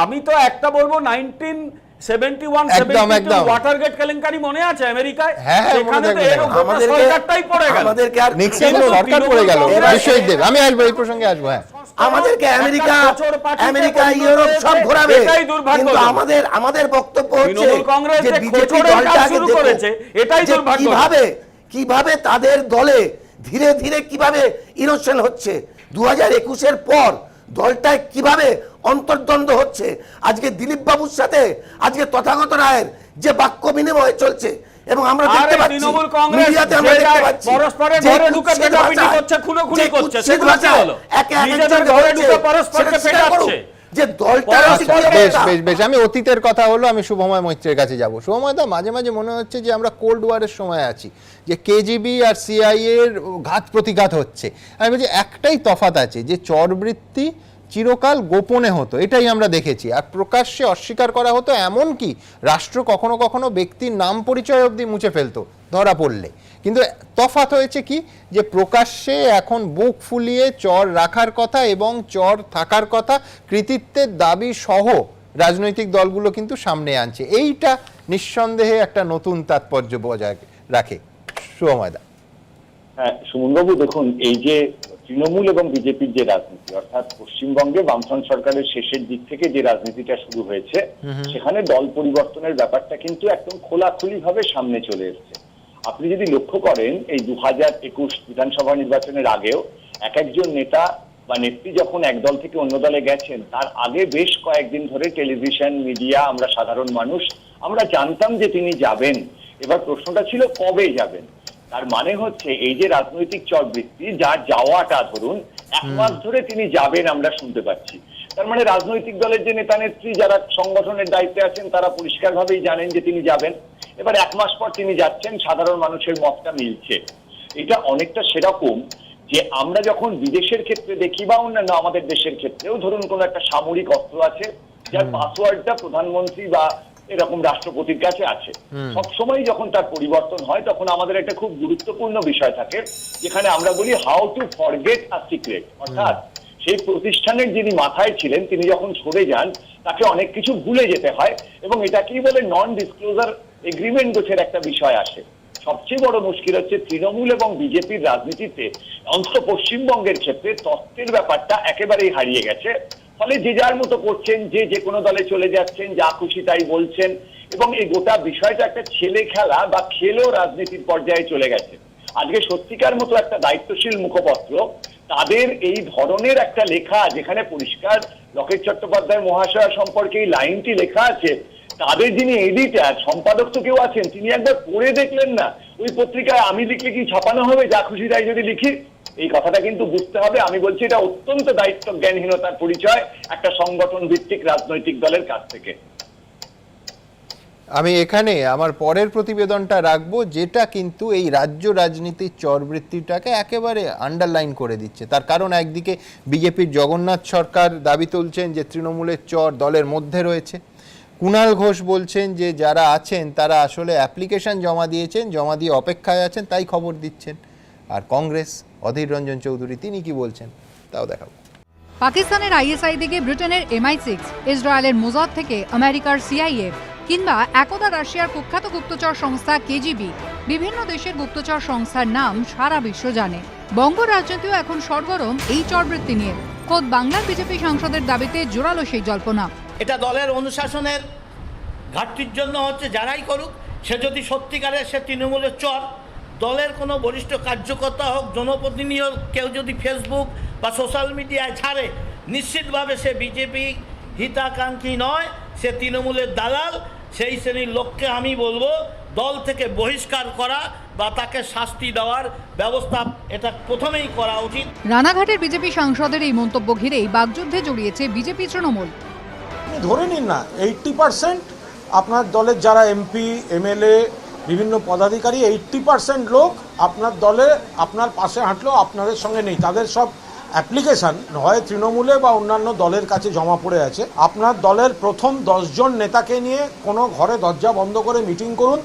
আমি তো একটা বলবো, 1971-72 ওয়াটারগেট কেলেঙ্কারি মনে আছে আমেরিকায়? সেখানে তো এরকম সরকারটাই পড়ে গেল, নিক্সন সরকার পড়ে গেল। আমি আসবো এই প্রসঙ্গে, আসবো। হ্যাঁ, আমাদেরকে আমেরিকা ইউরোপ সব ঘোরাবে, কিন্তু আমাদের বক্তব্য হচ্ছে যে বিজেপি দলটাকে করেছে, এটাই দুর্ভাগ্য। কিভাবে তাদের দলে ধীরে ধীরে কিভাবে ইরোশন হচ্ছে, 2021-এর পর দলটায় কিভাবে অন্তর্দ্বন্দ্ব হচ্ছে। আজকে দিলীপ বাবুর সাথে আজকে তথাগত রায়ের যে বাক্য বিনিময় চলছে, এবং আমরা দেখতে পাচ্ছি মিডিয়াতে আমরা দেখতে পাচ্ছি পরস্পরের ঘরে ঢুকে পেটাপিটি করছে, খুনোখুনি করছে, সেগুলো কি হলো? নিজেদের ঘরে ঢুকে পরস্পরকে পেটাচ্ছে, যে দলটা আচ্ছা, বেশ বেশ বেশ আমি অতীতের কথা হলো, আমি শুভময় মৈত্রের কাছে যাব। শুভময় দা, মাঝে মাঝে মনে হচ্ছে যে আমরা কোল্ড ওয়ারের সময় আছি, যে কেজিবি আর সিআইএ এর ঘাত প্রতিঘাত হচ্ছে। আমি বলছি একটাই তফাৎ আছে, যে চরবৃত্তি চিরকাল গোপনে হতো, এটাই আমরা দেখেছি, আর প্রকাশ্যে অস্বীকার করা হতো, এমনকি রাষ্ট্র কখনো কখনো ব্যক্তির নাম পরিচয় অবধি মুছে ফেলতো ধরা পড়লে। কিন্তু তফাৎ হয়েছে কি, যে প্রকাশ্যে এখন বুক ফুলিয়ে চর রাখার কথা এবং চর থাকার কথা কৃতিত্বের দাবি সহ রাজনৈতিক দলগুলো কিন্তু সামনে আনছে। এইটা নিঃসন্দেহে একটা নতুন তাৎপর্য বজায় রাখে। শুভময় দা। হ্যাঁ, সুমনবাবু দেখুন, এই যে তৃণমূল এবং বিজেপির যে রাজনীতি, অর্থাৎ পশ্চিমবঙ্গে বামফ্রন্ট সরকারের শেষের দিক থেকে যে রাজনীতিটা শুরু হয়েছে, সেখানে দল পরিবর্তনের ব্যাপারটা কিন্তু একদম খোলাখুলি ভাবে সামনে চলে এসছে। আপনি যদি লক্ষ্য করেন, এই 2021 বিধানসভা নির্বাচনের আগেও এক একজন নেতা বা নেত্রী যখন এক দল থেকে অন্য দলে গেছেন, তার আগে বেশ কয়েকদিন ধরে টেলিভিশন, মিডিয়া, আমরা সাধারণ মানুষ আমরা জানতাম যে তিনি যাবেন। এবার প্রশ্নটা ছিল কবে যাবেন। তার মানে হচ্ছে এই যে রাজনৈতিক চরবৃত্তি, যার যাওয়াটা ধরুন 1 মাস ধরে তিনি যাবেন আমরা শুনতে পাচ্ছি, তার মানে রাজনৈতিক দলের যে নেতা নেত্রী যারা সংগঠনের দায়িত্বে আছেন তারা পরিষ্কারভাবেই জানেন যে তিনি যাবেন। এবার 1 মাস পর তিনি যাচ্ছেন, সাধারণ মানুষের মতটা মিলছে। এটা অনেকটা সেরকম যে আমরা যখন বিদেশের ক্ষেত্রে দেখি বা অন্যান্য আমাদের দেশের ক্ষেত্রেও, ধরুন কোন একটা সামরিক অস্ত্র আছে যার পাসওয়ার্ডটা প্রধানমন্ত্রী বা এরকম রাষ্ট্রপতির কাছে আছে, সবসময় যখন তার পরিবর্তন হয় তখন আমাদের একটা খুব গুরুত্বপূর্ণ বিষয় থাকে, যেখানে আমরা বলি how to forget a secret. অর্থাৎ সেই প্রতিষ্ঠানের যিনি মাথায় ছিলেন তিনি যখন সরে যান, তাকে অনেক কিছু ভুলে যেতে হয়, এবং এটাকেই বলে নন ডিসক্লোজার এগ্রিমেন্ট গোছের একটা বিষয় আসে। সবচেয়ে বড় মুশকিল হচ্ছে তৃণমূল এবং বিজেপির রাজনীতিতে, অন্তত পশ্চিমবঙ্গের ক্ষেত্রে তত্ত্বের ব্যাপারটা একেবারেই হারিয়ে গেছে। ফলে যে যার মতো করছেন, যে কোনো দলে চলে যাচ্ছেন, যা খুশি তাই বলছেন, এবং এই গোটা বিষয়টা একটা ছেলে খেলা বা খেলো রাজনীতির পর্যায়ে চলে গেছে। আজকে সত্যিকার মতো একটা দায়িত্বশীল মুখপত্র তাদের এই ধরনের একটা লেখা, যেখানে পরিষ্কার লকেট চট্টোপাধ্যায় মহাশয় সম্পর্কে এই লাইনটি লেখা আছে, তাদের যিনি এডিটার, সম্পাদক তো কেউ আছেন, তিনি একবার পড়ে দেখলেন না ওই পত্রিকায় আমি লিখলে কি ছাপানো হবে, যা খুশি তাই যদি লিখি। এই কথাটা কিন্তু বুঝতে হবে। আমি বলছি এটা অত্যন্ত দায়িত্ব জ্ঞানহীনতার পরিচয় একটা সংগঠন ভিত্তিক রাজনৈতিক দলের কাছ থেকে। আমি এখানে আমার পরের প্রতিবেদনটা রাখবো, যেটা কিন্তু এই রাজ্য রাজনীতির চরবৃত্তিটাকে একেবারে আন্ডারলাইন করে দিচ্ছে। তার কারণ একদিকে বিজেপির জগন্নাথ সরকার দাবি তুলছেন যে তৃণমূলের চর দলের মধ্যে রয়েছে। কুণাল ঘোষ বলছেন যে যারা আছেন তারা আসলে অ্যাপ্লিকেশন জমা দিয়েছেন, জমা দিয়ে অপেক্ষায় আছেন, তাই খবর দিচ্ছেন। আর কংগ্রেস, অধীর রঞ্জন চৌধুরী, তিনি কি বলছেন তাও দেখাবো। পাকিস্তানের আইএসআই থেকে ব্রিটেনের MI6, ইসরায়েলের মোসাদ থেকে আমেরিকার CIA, কিংবা একদা রাশিয়ার কুখ্যাত গুপ্তচর সংস্থা কেজিবি, বিভিন্ন দেশের গুপ্তচর সংস্থার নাম সারা বিশ্ব জানে। বঙ্গ রাজনীতিও এখন সরগরম এই চরবৃত্তি নিয়ে। খোদ বাংলার বিজেপি সাংসদের দাবিতে জোরালো সেই জল্পনা। এটা দলের অনুশাসনের ঘাটতির জন্য হচ্ছে, যারাই করুক, সে যদি সত্যিকারের সে তৃণমূলের চর, দলের কোনো বরিষ্ঠ কার্যকর্তা হোক, জনপ্রতিনিধি হোক, কেউ যদি ফেসবুক বা সোশ্যাল মিডিয়ায় ছাড়ে, নিশ্চিতভাবে সে বিজেপি হিতাকাঙ্ক্ষী নয়, সে তৃণমূলের দালাল। সেই শ্রেণীর লোককে আমি বলবো দল থেকে বহিষ্কার করা বা তাকে শাস্তি দেওয়ার ব্যবস্থা এটা প্রথমেই করা উচিত। রানাঘাটের বিজেপি সাংসদের এই মন্তব্য ঘিরেই বাগযুদ্ধে জড়িয়েছে বিজেপি তৃণমূল। ধরে নিন না 80% আপনার দলের যারা এমপি, MLA, বিভিন্ন পদাধিকারী, 80% লোক আপনার দলে আপনার পাশে হাঁটলেও আপনাদের সঙ্গে নেই। তাদের সব অ্যাপ্লিকেশন হয় তৃণমূলে বা অন্যান্য দলের কাছে জমা পড়ে আছে। আপনার দলের প্রথম 10 জন নেতাকে নিয়ে কোনো ঘরে দরজা বন্ধ করে মিটিং করুন।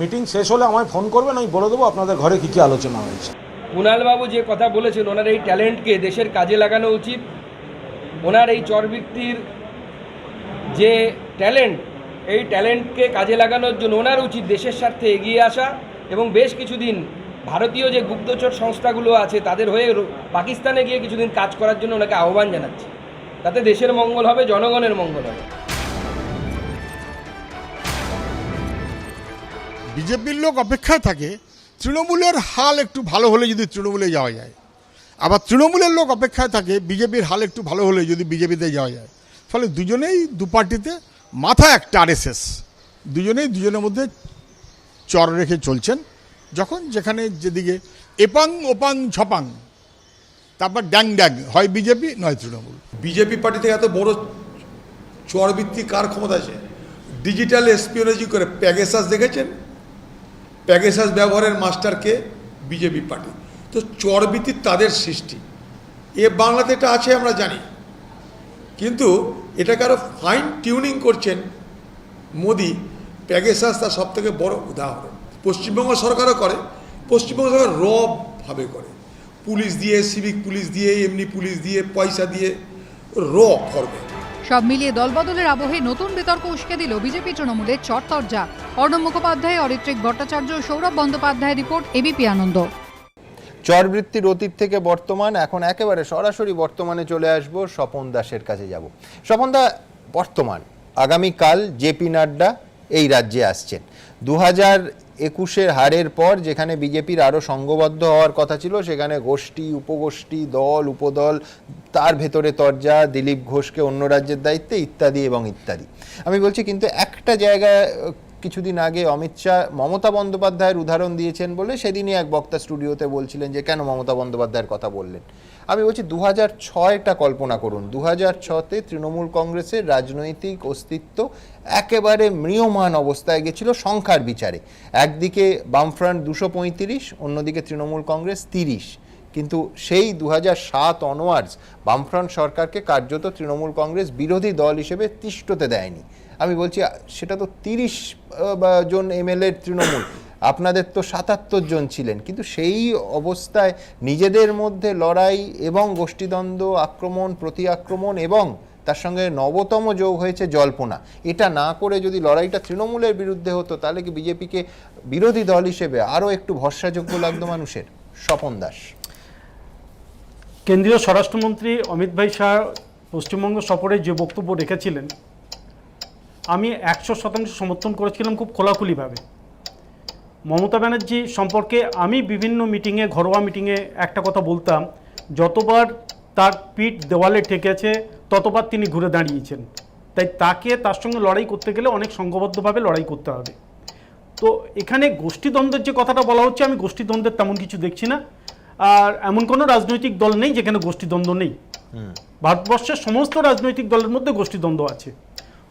মিটিং শেষ হলে আমায় ফোন করবেন, আমি বলে দেবো আপনাদের ঘরে কী কী আলোচনা হয়েছে। কুণালবাবু যে কথা বলেছেন, ওনার এই ট্যালেন্টকে দেশের কাজে লাগানো উচিত। ওনার এই চরবৃত্তির যে ট্যালেন্ট, এই ট্যালেন্টকে কাজে লাগানোর জন্য ওনার উচিত দেশের স্বার্থে এগিয়ে আসা, এবং বেশ কিছুদিন ভারতীয় যে গুপ্তচর সংস্থাগুলো আছে তাদের হয়ে পাকিস্তানে গিয়ে কিছুদিন কাজ করার জন্য ওনাকে আহ্বান জানাচ্ছি। তাতে দেশের মঙ্গল হবে, জনগণের মঙ্গল হবে। বিজেপির লোক অপেক্ষায় থাকে তৃণমূলের হাল একটু ভালো হলে যদি তৃণমূলে যাওয়া যায়, আবার তৃণমূলের লোক অপেক্ষায় থাকে বিজেপির হাল একটু ভালো হলে যদি বিজেপিতে যাওয়া যায়। ফলে দুজনেই দু পার্টিতে মাথা একটা RSS, দুজনেই দুজনের মধ্যে চর রেখে চলছেন। যখন যেখানে যেদিকে এপাং ওপাং ঝপাং, তারপর ড্যাং ড্যাং, হয় বিজেপি নয় তৃণমূল। বিজেপি পার্টি থেকে এত বড় চরবৃত্তি কার ক্ষমতা আছে? ডিজিটাল এসপিওলজি করে প্যাগেসাস দেখেছেন? প্যাগেসাস ব্যবহারের মাস্টারকে বিজেপি পার্টি। তো চরবৃত্তি তাদের সৃষ্টি, এ বাংলাতে এটা আছে আমরা জানি, কিন্তু এটাকে আরও ফাইন টিউনিং করছেন মোদি। প্যাগেসাস তার সব থেকে বড় উদাহরণ। পশ্চিমবঙ্গ সরকারও করে, পশ্চিমবঙ্গ সরকার ভাবে করে, পুলিশ দিয়ে, সিভিক পুলিশ দিয়ে, এমনি পুলিশ দিয়ে, পয়সা দিয়ে করবে। সব মিলিয়ে দলবদলের আবহে নতুন বিতর্ক উস্কে দিল বিজেপি তৃণমূলের চটচর্চা। অর্ণব মুখোপাধ্যায়, অরিত্রিক ভট্টাচার্য, সৌরভ বন্দ্যোপাধ্যায় রিপোর্ট, এবিপি আনন্দ। চরবৃত্তির অতীত থেকে বর্তমান, এখন একেবারে সরাসরি বর্তমানে চলে আসব। স্বপন দাসের কাছে যাব। স্বপন দা, বর্তমান, আগামীকাল জেপি নাড্ডা এই রাজ্যে আসছেন। 2021-এর হারের পর যেখানে বিজেপির আরও সংঘবদ্ধ হওয়ার কথা ছিল, সেখানে গোষ্ঠী, উপগোষ্ঠী, দল, উপদল, তার ভেতরে তরজা, দিলীপ ঘোষকে অন্য রাজ্যের দায়িত্বে, ইত্যাদি এবং ইত্যাদি। আমি বলছি, কিন্তু একটা জায়গায় কিছুদিন আগে অমিত শাহ মমতা বন্দ্যোপাধ্যায়ের উদাহরণ দিয়েছেন বলে সেদিনই এক বক্তা স্টুডিওতে বলছিলেন যে কেন মমতা বন্দ্যোপাধ্যায়ের কথা বললেন। আমি বলছি 2006টা কল্পনা করুন। 2006-তে তৃণমূল কংগ্রেসের রাজনৈতিক অস্তিত্ব একেবারে ম্রিয়মাণ অবস্থায় গেছিল সংখ্যার বিচারে। একদিকে বামফ্রন্ট 235, অন্যদিকে তৃণমূল কংগ্রেস 30। কিন্তু সেই 2007 অনওয়ার্ডস বামফ্রন্ট সরকারকে কার্যত তৃণমূল কংগ্রেস বিরোধী দল হিসেবে তিষ্ঠতে দেয়নি। আমি বলছি সেটা তো 30 জন এমএলএর তৃণমূল, আপনাদের তো 77 জন ছিলেন, কিন্তু সেই অবস্থায় নিজেদের মধ্যে লড়াই এবং গোষ্ঠীদ্বন্দ্ব, আক্রমণ, প্রতি আক্রমণ এবং তার সঙ্গে নবতম যোগ হয়েছে জল্পনা। এটা না করে যদি লড়াইটা তৃণমূলের বিরুদ্ধে হতো, তাহলে কি বিজেপিকে বিরোধী দল হিসেবে আরও একটু ভরসাযোগ্য লাগতো মানুষের? স্বপন দাস। কেন্দ্রীয় স্বরাষ্ট্রমন্ত্রী অমিত ভাই শাহ পশ্চিমবঙ্গ সফরে যে বক্তব্য রেখেছিলেন, আমি 100% সমর্থন করেছিলাম খুব খোলাখুলিভাবে। মমতা ব্যানার্জি সম্পর্কে আমি বিভিন্ন মিটিংয়ে, ঘরোয়া মিটিংয়ে একটা কথা বলতাম, যতবার তার পিঠ দেওয়ালে ঠেকেছে ততবার তিনি ঘুরে দাঁড়িয়েছেন। তাই তাকে, তার সঙ্গে লড়াই করতে গেলে অনেক সংঘবদ্ধভাবে লড়াই করতে হবে। তো এখানে গোষ্ঠীদ্বন্দ্বের যে কথাটা বলা হচ্ছে, আমি গোষ্ঠীদ্বন্দ্বের তেমন কিছু দেখছি না। আর এমন কোনো রাজনৈতিক দল নেই যেখানে গোষ্ঠীদ্বন্দ্ব নেই। ভারতবর্ষের সমস্ত রাজনৈতিক দলের মধ্যে গোষ্ঠীদ্বন্দ্ব আছে।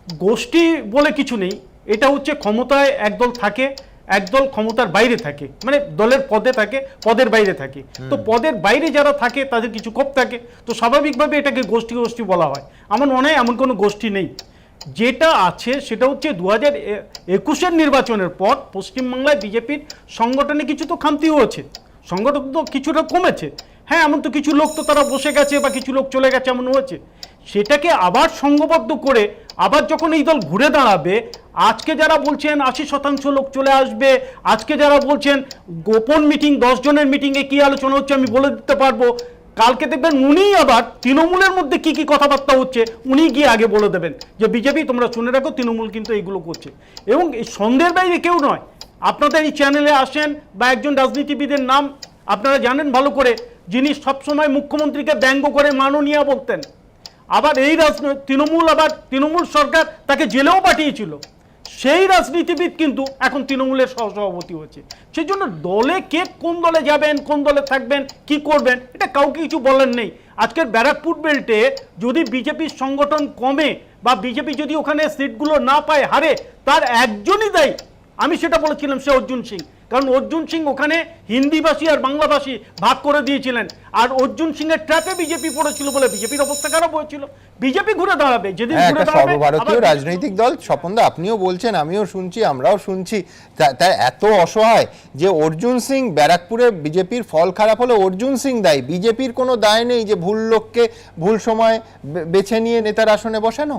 গোষ্ঠী বলে কিছু নেই, এটা হচ্ছে ক্ষমতায় একদল থাকে, একদল ক্ষমতার বাইরে থাকে, মানে দলের পদে থাকে, পদের বাইরে থাকে। তো পদের বাইরে যারা থাকে তাদের কিছু ক্ষোভ থাকে, তো স্বাভাবিকভাবে এটাকে গোষ্ঠী গোষ্ঠী বলা হয়। আমার মনে হয় এমন কোনো গোষ্ঠী নেই। যেটা আছে সেটা হচ্ছে 2021-এর নির্বাচনের পর পশ্চিমবাংলায় বিজেপির সংগঠনে কিছু তো খামতিও আছে, সংগঠন তো কিছুটা কমেছে। হ্যাঁ, এমন তো কিছু লোক তো তারা বসে গেছে বা কিছু লোক চলে গেছে, এমন হয়েছে। সেটাকে আবার সংঘবদ্ধ করে আবার যখন এই দল ঘুরে দাঁড়াবে, আজকে যারা বলছেন 80% লোক চলে আসবে, আজকে যারা বলছেন গোপন মিটিং, 10 জনের মিটিংয়ে কী আলোচনা হচ্ছে আমি বলে দিতে পারবো, কালকে দেখবেন উনিই আবার তৃণমূলের মধ্যে কি কি কথাবার্তা হচ্ছে উনি গিয়ে আগে বলে দেবেন যে বিজেপি তোমরা শুনে রাখো, তৃণমূল কিন্তু এইগুলো করছে। এবং এই সন্দেহের বাইরে কেউ নয়। আপনাদের এই চ্যানেলে আসেন বা একজন রাজনীতিবিদের নাম আপনারা জানেন ভালো করে, যিনি সবসময় মুখ্যমন্ত্রীকে ব্যঙ্গ করে মাননীয় বলতেন। আবার এই তৃণমূল সরকার তাকে জেলেও পাঠিয়েছিল। সেই রাজনীতিবিদ কিন্তু এখন তৃণমূলের সহসভাপতি হচ্ছে। সেই জন্য দলে কে কোন দলে যাবেন, কোন দলে থাকবেন, কি করবেন, এটা কাউকে কিছু বলার নেই। আজকের ব্যারাকপুর বেল্টে যদি বিজেপির সংগঠন কমে বা বিজেপি যদি ওখানে সিটগুলো না পায়, হারে, তার একজনই দায়ী। আমি সেটা বলেছিলাম, সে অর্জুন সিং। কারণ অর্জুন সিং ওখানে হিন্দিভাষী আর বাংলাভাষী ভাগ করে দিয়েছিলেন, আর অর্জুন সিং এর ট্র্যাপে বিজেপি পড়েছিল বলে বিজেপির অবস্থা খারাপ হয়েছিল। বিজেপি ঘুরে দাঁড়াবে যেদিন ঘুরে দাঁড়াবে। সর্বভারতীয় রাজনৈতিক দল, স্বপনদা আপনিও বলছেন, আমিও শুনছি, আমরাও শুনছি, তাই এত অসহায় যে অর্জুন সিং ব্যারাকপুরে বিজেপির ফল খারাপ হলে অর্জুন সিং দায়ী, বিজেপির কোনো দায় নেই যে ভুল লোককে ভুল সময় বেছে নিয়ে নেতার আসনে বসানো।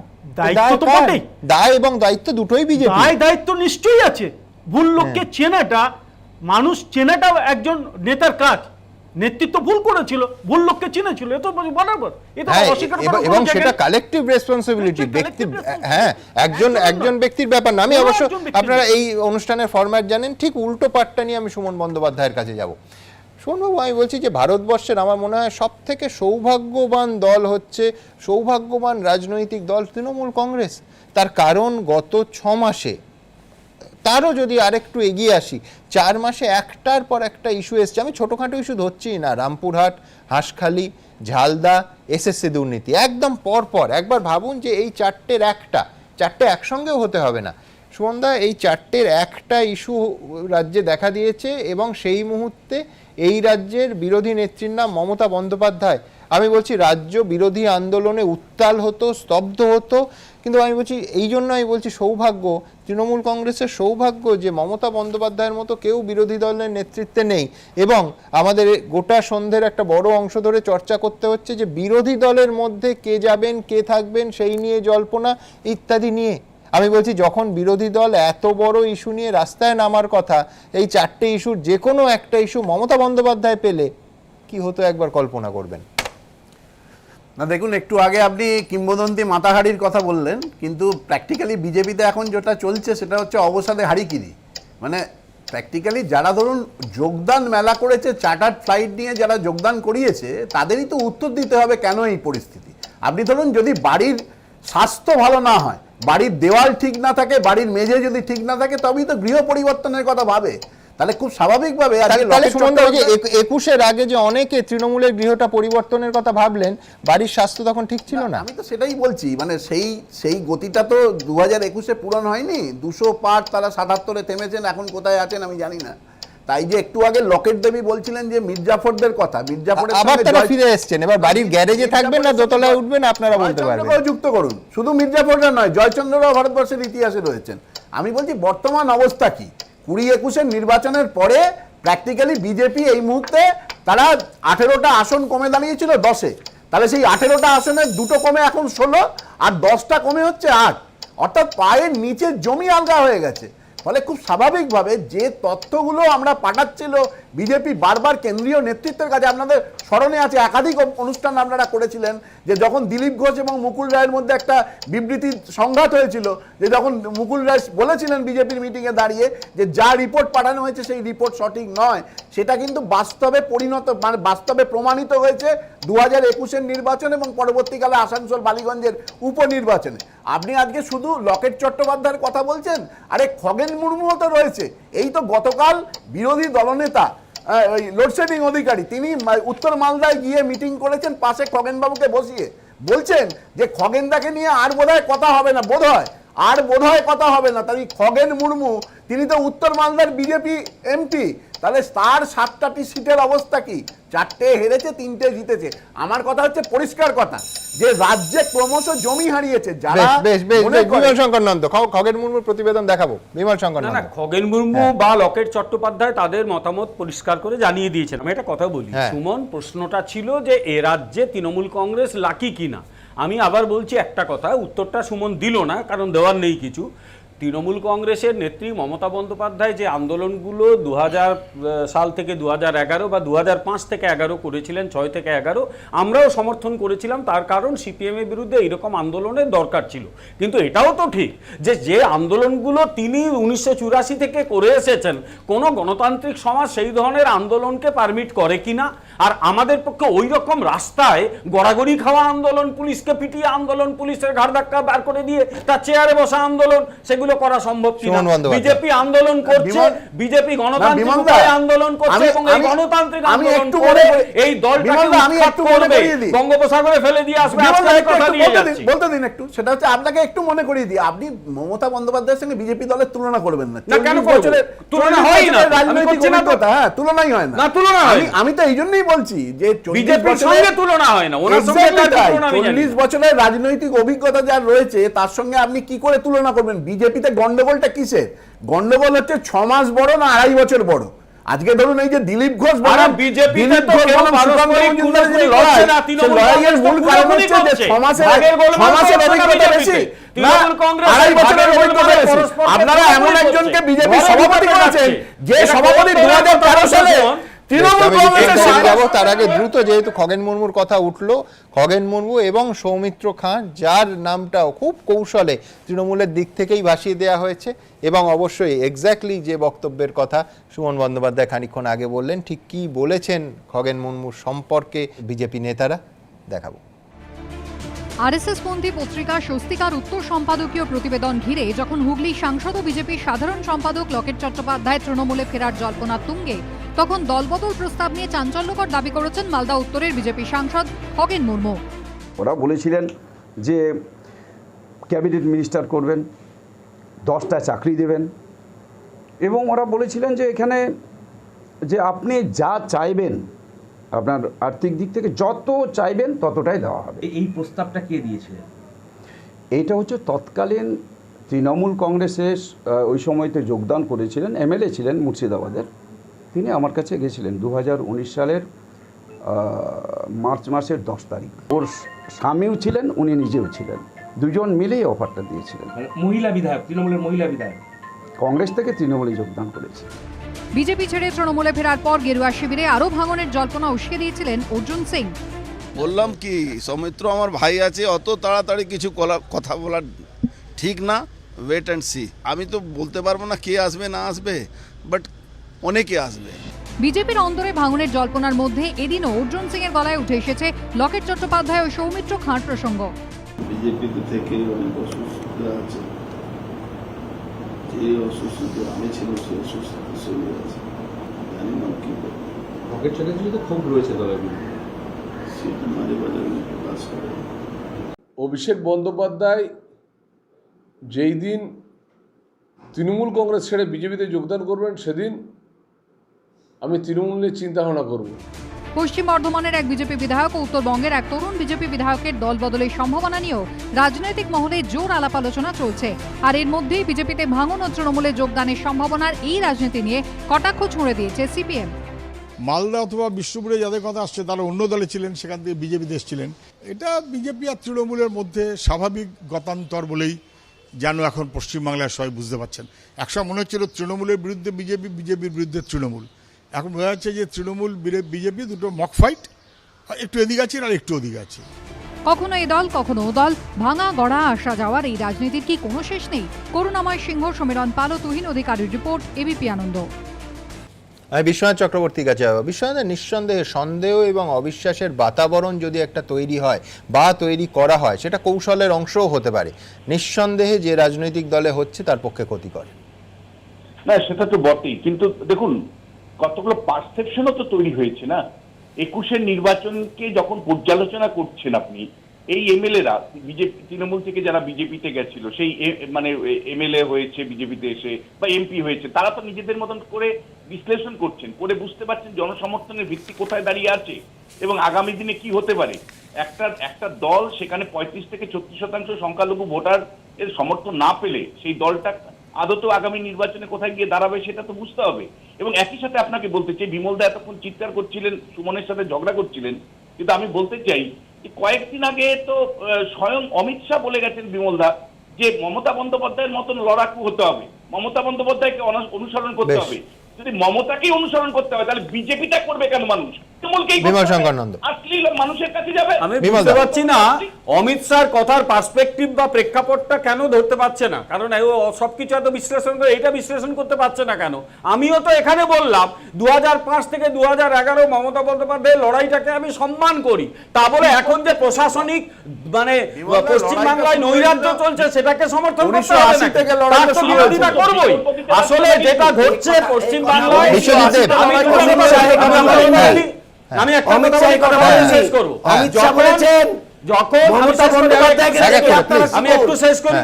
দায় এবং দায়িত্ব দুটোই বিজেপি। দায়িত্ব নিশ্চয়ই আছে। ভুল লোককে চেনাটা, মানুষ চেনাটা একজন নেতার কাজ। নেতৃত্ব ভুল করেছিল, ভুল লোককে চিনেছিল, এ তো বরাবর, এটা অস্বীকার করা এবং সেটা কালেকটিভ রেসপন্সিবিলিটি, ব্যক্তি, হ্যাঁ, একজন ব্যক্তির ব্যাপার না। আমি অবশ্য, আপনারা এই অনুষ্ঠানের ফরম্যাট জানেন, ঠিক উল্টো পাটটা নিয়ে আমি সুমন বন্দ্যোপাধ্যায়ের কাছে যাব। সুমনবাবু, আমি বলছি যে ভারতবর্ষের আমার মনে হয় সব থেকে সৌভাগ্যবান দল হচ্ছে, সৌভাগ্যবান রাজনৈতিক দল তৃণমূল কংগ্রেস। তার কারণ গত 6 মাসে, তারও যদি আরেকটু এগিয়ে আসি, 4 মাসে একটার পর একটা ইস্যু এসছে। আমি ছোটোখাটো ইস্যু ধরছি না, রামপুরহাট, হাঁসখালি, ঝালদা, এসএসসি দুর্নীতি, একদম পরপর। একবার ভাবুন যে এই চারটে একসঙ্গেও হতে হবে না সুমনদা, এই চারটের একটা ইস্যু রাজ্যে দেখা দিয়েছে এবং সেই মুহূর্তে এই রাজ্যের বিরোধী নেত্রীর নাম মমতা বন্দ্যোপাধ্যায়। আমি বলছি রাজ্য বিরোধী আন্দোলনে উত্তাল হতো, স্তব্ধ হতো, কিন্তু আমি বলছি এই জন্য আমি বলছি সৌভাগ্য, তৃণমূল কংগ্রেসের সৌভাগ্য যে মমতা বন্দ্যোপাধ্যায়ের মতো কেউ বিরোধী দলের নেতৃত্বে নেই। এবং আমাদের গোটা সন্ধ্যের একটা বড় অংশ ধরে চর্চা করতে হচ্ছে যে বিরোধী দলের মধ্যে কে যাবেন, কে থাকবেন, সেই নিয়ে জল্পনা ইত্যাদি নিয়ে। আমি বলছি যখন বিরোধী দল এত বড় ইস্যু নিয়ে রাস্তায় নামার কথা, এই চারটে ইস্যুর যে কোনো একটা ইস্যু মমতা বন্দ্যোপাধ্যায় পেলে কি হতো একবার কল্পনা করবেন। না দেখুন, একটু আগে আপনি কিংবদন্তি মাতাহারির কথা বললেন, কিন্তু প্র্যাকটিক্যালি বিজেপিতে এখন যেটা চলছে সেটা হচ্ছে অবসাদে হারিকিরি। মানে প্র্যাকটিক্যালি যারা ধরুন যোগদান মেলা করেছে, চার্টার্ড ফ্লাইট নিয়ে যারা যোগদান করিয়েছে, তাদেরই তো উত্তর দিতে হবে কেন এই পরিস্থিতি। আপনি ধরুন যদি বাড়ির স্বাস্থ্য ভালো না হয়, বাড়ির দেওয়াল ঠিক না থাকে, বাড়ির মেঝে যদি ঠিক না থাকে, তবেই তো গৃহ পরিবর্তনের কথা ভাবে। তাহলে খুব স্বাভাবিকভাবে 21-এর আগে যে অনেকে তৃণমূলের গৃহটা পরিবর্তনের কথা ভাবলেন, বাড়ির স্বাস্থ্য তখন ঠিক ছিল না। আমি তো সেটাই বলছি, মানে সেই গতিটা তো 2021-এ পূরণ হয়নি। 200 পার তারা 77-এ থেমেছেন, এখন কোথায় আছেন আমি জানি না। তাই যে একটু আগে লকেট দেবী বলছিলেন যে মির্জাফরদের কথা, মির্জাফরের আবার তারা ফিরে এসেছেন, এবার বাড়ির গ্যারেজে থাকবেন না দোতলায় উঠবেন আপনারা বলতে পারবেন। যুক্ত করুন, শুধু মির্জাফররা নয়, জয়চন্দ্ররাও ভারতবর্ষের ইতিহাসে রয়েছেন। আমি বলছি বর্তমান অবস্থা কি, 2021-এর নির্বাচনের পরে প্র্যাকটিক্যালি বিজেপি এই মুহূর্তে তারা 18টা আসন কমে দাঁড়িয়েছিল 10-এ, তাহলে সেই 18টা আসনের 2টো কমে এখন 16, আর 10টা কমে হচ্ছে 8, অর্থাৎ পায়ের নিচে জমি আলগা হয়ে গেছে। ফলে খুব স্বাভাবিকভাবে যে তথ্যগুলো আমরা পাঠাচ্ছিল বিজেপি বারবার কেন্দ্রীয় নেতৃত্বের কাছে, আপনাদের স্মরণে আছে একাধিক অনুষ্ঠান আপনারা করেছিলেন যে যখন দিলীপ ঘোষ এবং মুকুল রায়ের মধ্যে একটা বিবৃতি সংঘাত হয়েছিল, যে যখন মুকুল রায় বলেছিলেন বিজেপির মিটিংয়ে দাঁড়িয়ে যে যা রিপোর্ট পাঠানো হয়েছে সেই রিপোর্ট সঠিক নয়, সেটা কিন্তু বাস্তবে বাস্তবে প্রমাণিত হয়েছে 2021-এর নির্বাচন এবং পরবর্তীকালে আসানসোল বালিগঞ্জের উপনির্বাচনে। আপনি আজকে শুধু লকেট চট্টোপাধ্যায়ের কথা বলছেন, আরে খগেন মুর্মুও তো রয়েছে। এই তো গতকাল বিরোধী দলনেতা লোডশেডিং অধিকারী তিনি উত্তর মালদায় গিয়ে মিটিং করেছেন, পাশে খগেনবাবুকে বসিয়ে বলছেন যে খগেনদাকে নিয়ে আর বোধহয় কথা হবে না, বোধহয় কথা হবে না। তাই খগেন মুর্মু তিনি তো উত্তর মালদার বিজেপি এমপি, তাহলে তার 7টি সিটের অবস্থা কি? 4টে হেরেছে, 3টে জিতেছে। আমার কথা হচ্ছে পরিষ্কার কথা যে রাজ্যে ক্রমশ জমি হারিয়েছে যারা। বিমল শঙ্কর নন্দ, খগেন মুর্মুর প্রতিবেদন দেখাবো। বিমল শঙ্কর নন্দ, খগেন মুর্মু বা লকেট চট্টোপাধ্যায় তাদের মতামত পরিষ্কার করে জানিয়ে দিয়েছেন। আমি একটা কথা বলি সুমন, প্রশ্নটা ছিল যে এ রাজ্যে তৃণমূল কংগ্রেস লাকি কিনা। আমি আবার বলছি একটা কথা, উত্তরটা সুমন দিল না, কারণ দেওয়ার নেই কিছু। তৃণমূল কংগ্রেসের নেত্রী মমতা বন্দ্যোপাধ্যায় যে আন্দোলনগুলো 2000 সাল থেকে 2011 বা 2005 থেকে 11 করেছিলেন, 6 থেকে 11 আমরাও সমর্থন করেছিলাম, তার কারণ সিপিএমের বিরুদ্ধে এইরকম আন্দোলনের দরকার ছিল। কিন্তু এটাও তো ঠিক যে আন্দোলনগুলো তিনি 1984 থেকে করে এসেছেন, কোনো গণতান্ত্রিক সমাজ সেই ধরনের আন্দোলনকে পারমিট করে কিনা। আর আমাদের পক্ষে ওই রকম রাস্তায় গড়াগড়ি খাওয়া আন্দোলন, পুলিশকে পিটিয়ে আন্দোলন, পুলিশের ঘাড় ধাক্কা বার করে দিয়ে তার চেয়ারে বসা আন্দোলন, সেগুলো করা সম্ভব কিনা। বিজেপি আন্দোলন করছে, বিজেপি গণতান্ত্রিক উপায়ে আন্দোলন করছে এবং এই গণতান্ত্রিক আন্দোলন করে এই দলটাকে উৎখাত করবে, বঙ্গোপসাগরে ফেলে দিয়ে আসবে। বলতে দিন একটু, সেটা হচ্ছে আপনাকে একটু মনে করিয়ে দিই, আপনি মমতা বন্দ্যোপাধ্যায়ের সঙ্গে বিজেপি দলের তুলনা করবেন না। কেন তুলনা হয় না? রাজনৈতিক অভিজ্ঞতা, হ্যাঁ তুলনাই হয় না। আমি তো এই জন্যই বলছি যে বিজেপির সঙ্গে তুলনা হয় না, ওনার সঙ্গে 40 বছরের রাজনৈতিক অভিজ্ঞতা যার রয়েছে তার সঙ্গে আপনি কি করে তুলনা করবেন? বিজেপিতে গন্ডগোলটা কিসের? গন্ডগোল হচ্ছে 6 মাস বড় না 2.5 বছর বড়। আজকে ধরুন এই যে দিলীপ ঘোষ আপনারা এমন একজনকে বিজেপি সভাপতি করেছেন যে সভাপতি 2013 সালে তার আগে দ্রুত, যেহেতু খগেন মুর্মুর কথা উঠলো, খগেন মুর্মু এবং সৌমিত্র খাঁ, যার নামটাও খুব কৌশলে তৃণমূলের দিক থেকেই ভাসিয়ে দেওয়া হয়েছে, এবং অবশ্যই এক্স্যাক্টলি যে বক্তব্যের কথা সুমন বন্দ্যোপাধ্যায় খানিকক্ষণ আগে বললেন, ঠিক কি বলেছেন খগেন মুর্মুর সম্পর্কে বিজেপি নেতারা, দেখাবো। আরএসএস পন্থী পত্রিকা স্বস্তিকার উত্তর সম্পাদকীয় প্রতিবেদন ঘিরে যখন হুগলি সাংসদ ও বিজেপির সাধারণ সম্পাদক লকেট চট্টোপাধ্যায় তৃণমূলে ফেরার জল্পনা তুঙ্গে, তখন দলবদল প্রস্তাব নিয়ে চাঞ্চল্যকর দাবি করেছেন মালদা উত্তরের বিজেপি সাংসদ খগেন মুর্মু। ওরা বলেছিলেন যে ক্যাবিনেট মিনিস্টার করবেন, 10টা চাকরি দেবেন, এবং ওরা বলেছিলেন যে এখানে যে আপনি যা চাইবেন, আপনার আর্থিক দিক থেকে যত চাইবেন ততটাই দেওয়া হবে। এই প্রস্তাবটা কে দিয়েছিলেন? এইটা হচ্ছে তৎকালীন তৃণমূল কংগ্রেসে ওই সময়তে যোগদান করেছিলেন, এমএলএ ছিলেন মুর্শিদাবাদের, তিনি আমার কাছে গেছিলেন 2019 সালের মার্চ মাসের 10 তারিখ। ওর স্বামীও ছিলেন, উনি নিজেও ছিলেন, দুজন মিলেই অফারটা দিয়েছিলেন। মহিলা বিধায়ক, তৃণমূলের মহিলা বিধায়ক, কংগ্রেস থেকে তৃণমূলে যোগদান করেছে। বিজেপি ছেড়ে তৃণমূলে ফেরার পর গেরুয়া শিবিরে আরও ভাঙনের জল্পনা উস্কে দিয়েছিলেন অর্জুন সিং। বললাম কি, সৌমিত্র আমার ভাই আছে, অত তাড়াতাড়ি কিছু কথা বলা ঠিক না, ওয়েট অ্যান্ড সি। আমি তো বলতে পারবো না কে আসবে না আসবে, বাট অনেকে আসবে। বিজেপির অন্দরে ভাঙনের জল্পনার মধ্যে এদিনও অর্জুন সিং এর গলায় উঠে এসেছে লকেট চট্টোপাধ্যায় ও সৌমিত্র খাঁর প্রসঙ্গ। বিজেপিতে থেকে অনেক অসুস্থতা আছে, যে অসুস্থতা আমি ছিল সে অসুস্থতা চলে আছে, জানি না কি করবো। লকেট চ্যাটার্জি তো খুব রয়েছে দলের বিরুদ্ধে, সেটা মাঝে মাঝে প্রকাশ করে। অভিষেক বন্দ্যোপাধ্যায় যেই দিন তৃণমূল কংগ্রেস ছেড়ে বিজেপিতে যোগদান করবেন, সেদিন আমি তৃণমূল নিয়ে চিন্তা ভাবনা করবো। পশ্চিম বর্ধমানের এক বিজেপি বিধায়ক ও উত্তরবঙ্গের এক তরুণ বিজেপি বিধায়কের দল বদলের সম্ভাবনা নিয়েও রাজনৈতিক মহলে জোর আলাপ আলোচনা চলছে। আর এর মধ্যেই বিজেপিতে ভাঙন ও তৃণমূলে যোগদানের সম্ভাবনার এই রাজনীতি নিয়ে কটাক্ষ ছুঁড়ে দিয়েছে সিপিএম। মালদা অথবা বিষ্ণুপুরে যাদের কথা আসছে তারা অন্য দলে ছিলেন, সেখান থেকে বিজেপিতে এসেছিলেন। এটা বিজেপি আর তৃণমূলের মধ্যে স্বাভাবিক গতান্তর বলেই যেন এখন পশ্চিমবাংলায় সবাই বুঝতে পারছেন। একসময় মনে হচ্ছিল তৃণমূলের বিরুদ্ধে বিজেপি, বিজেপির বিরুদ্ধে তৃণমূল। এখন বোঝা যাচ্ছে যে তৃণমূল বিজেপি দুটো মক ফাইট, একটু এদিকে আছে আর একটু ওদিকে আছে। কখনো এ দল কখনো ও দল, ভাঙা গড়া আসা যাওয়ার এই রাজনীতির কি কোনো শেষ নেই? করুণাময় সিংহ, সমীরণ পাল ও তুহিন অধিকারীর রিপোর্ট, এবিপি আনন্দ। আমি বিশ্বনাথ চক্রবর্তীর কাছে যাবো। বিশ্বনাথ, নিঃসন্দেহে সন্দেহ এবং অবিশ্বাসের বাতাবরণ যদি একটা তৈরি হয় বা তৈরি করা হয়, সেটা কৌশলের অংশও হতে পারে। নিঃসন্দেহে যে রাজনৈতিক দলে হচ্ছে তার পক্ষে ক্ষতিকর। না, সেটা তো বটেই, কিন্তু দেখুন কতগুলো পারসেপশনও তো তৈরি হয়েছে না। 21-এর নির্বাচনকে যখন পর্যালোচনা করছেন আপনি, এই এমএলএরা বিজেপি তৃণমূল থেকে যারা বিজেপিতে গেছিল, সেই মানে এমএলএ হয়েছে বিজেপিতে এসে বা এমপি হয়েছে, তারা তো নিজেদের মতন করে বিশ্লেষণ করছেন, করে বুঝতে পারছেন জনসমর্থনের ভিত্তি কোথায় দাঁড়িয়ে আছে এবং আগামী দিনে কি হতে পারে। একটা দল সেখানে 35 থেকে 36% সংখ্যালঘু ভোটার এর সমর্থন না পেলে সেই দলটা আদত আগামী নির্বাচনে কোথায় গিয়ে দাঁড়াবে সেটা তো বুঝতে হবে। এবং একই সাথে আপনাকে বলতে চাই, বিমলদা এতক্ষণ চিৎকার করছিলেন, সুমনের সাথে ঝগড়া করছিলেন, কিন্তু আমি বলতে চাই যে কয়েকদিন আগে তো স্বয়ং অমিত শাহ বলে গেছেন বিমলদা যে মমতা বন্দ্যোপাধ্যায়ের মতন লড়াকু হতে হবে, মমতা বন্দ্যোপাধ্যায়কে অনুসরণ করতে হবে। যদি মমতাকেই অনুসরণ করতে হয় তাহলে বিজেপিটা করবে কেন মানুষ? মানুষের কাছে যাবে। আমি বুঝতে পারছি না অমিত শাহর কথার পার্সপেক্টিভ বা প্রেক্ষাপটটা কেন ধরতে পারছে না, কারণ সবকিছু এত বিশ্লেষণ করে এইটা বিশ্লেষণ করতে পারছে না কেন? আমিও তো এখানে বললাম 2005 থেকে 2011 মমতা বন্দ্যোপাধ্যায়ের লড়াইটাকে আমি সম্মান করি, তা বলে এখন যে প্রশাসনিক মানে পশ্চিমবাংলায় নৈরাজ্য চলছে সেটাকে সমর্থন করতে হবে না, তার তো বিরোধিতা করবই। আসলে যেটা ঘটছে পশ্চিমবাংলায়, আমি একটা কথা বলে শেষ করব। আমি একটু শেষ করি।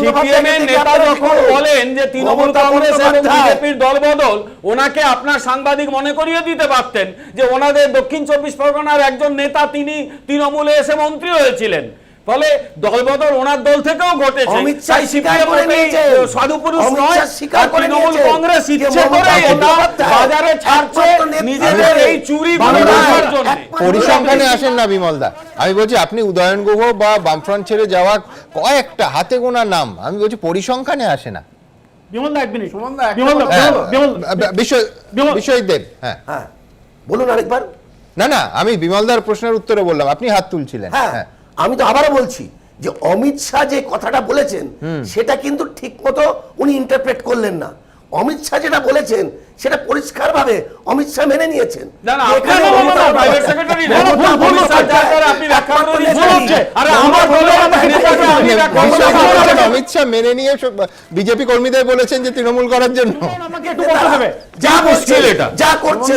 সিপিএমের নেতা যখন বলেন যে তৃণমূল কংগ্রেস এবং বিজেপির দলবদল, ওনাকে আপনার সাংবাদিক মনে করিয়ে দিতে পারতেন যে ওনাদের দক্ষিণ 24 পরগনার একজন নেতা তিনি তৃণমূলে এসে মন্ত্রী হয়েছিলেন, ফলে দলবদল ওনার দল থেকেও ঘটেছে। তাই সিপিএম সাধুপুরুষ নয়, তৃণমূল কংগ্রেস ইচ্ছে করে এটা বাজারে ছাড়ছে নিজেদের এই চুরি রাখার জন্য। পরিসংখ্যানে আসেন না বিমলদা, আমি বলছি আপনি উদয়ন গুহ বা বামফ্রন্ট ছেড়ে যাওয়া কয়েকটা হাতে গোনা নাম, আমি বলছি পরিসংখ্যানে আসে না। বিমলদা এক মিনিট, বিশ্বজিৎ, হ্যাঁ বলুন আরেকবার। না, আমি বিমলদার প্রশ্নের উত্তরে বললাম, আপনি হাত তুলছিলেন। হ্যাঁ, আমি তো আবারও বলছি যে অমিত শাহ যে কথাটা বলেছেন সেটা কিন্তু ঠিক মতো উনি ইন্টারপ্রেট করলেন না। অমিত শাহ যেটা বলেছেন সেটা পরিষ্কারভাবে অমিত শাহ মেনে নিয়েছেন। না, না, এখানে আপনার মমতা private secretary না, মমতা ভুল বলছেন, বন্দ্যোপাধ্যায় যার দ্বারা আপনি ব্যাখ্যা করে একমাত্র দিচ্ছেন। নেত্রী। আরে আমার বলে আপনি ব্যাখ্যা করে দিচ্ছেন। অমিত শাহ মেনে নিয়ে বিজেপি কর্মীদের বলেছেন যে তৃণমূল করার জন্য। আমাকে একটু বলতে দেবে যা করছে এটা যা করছে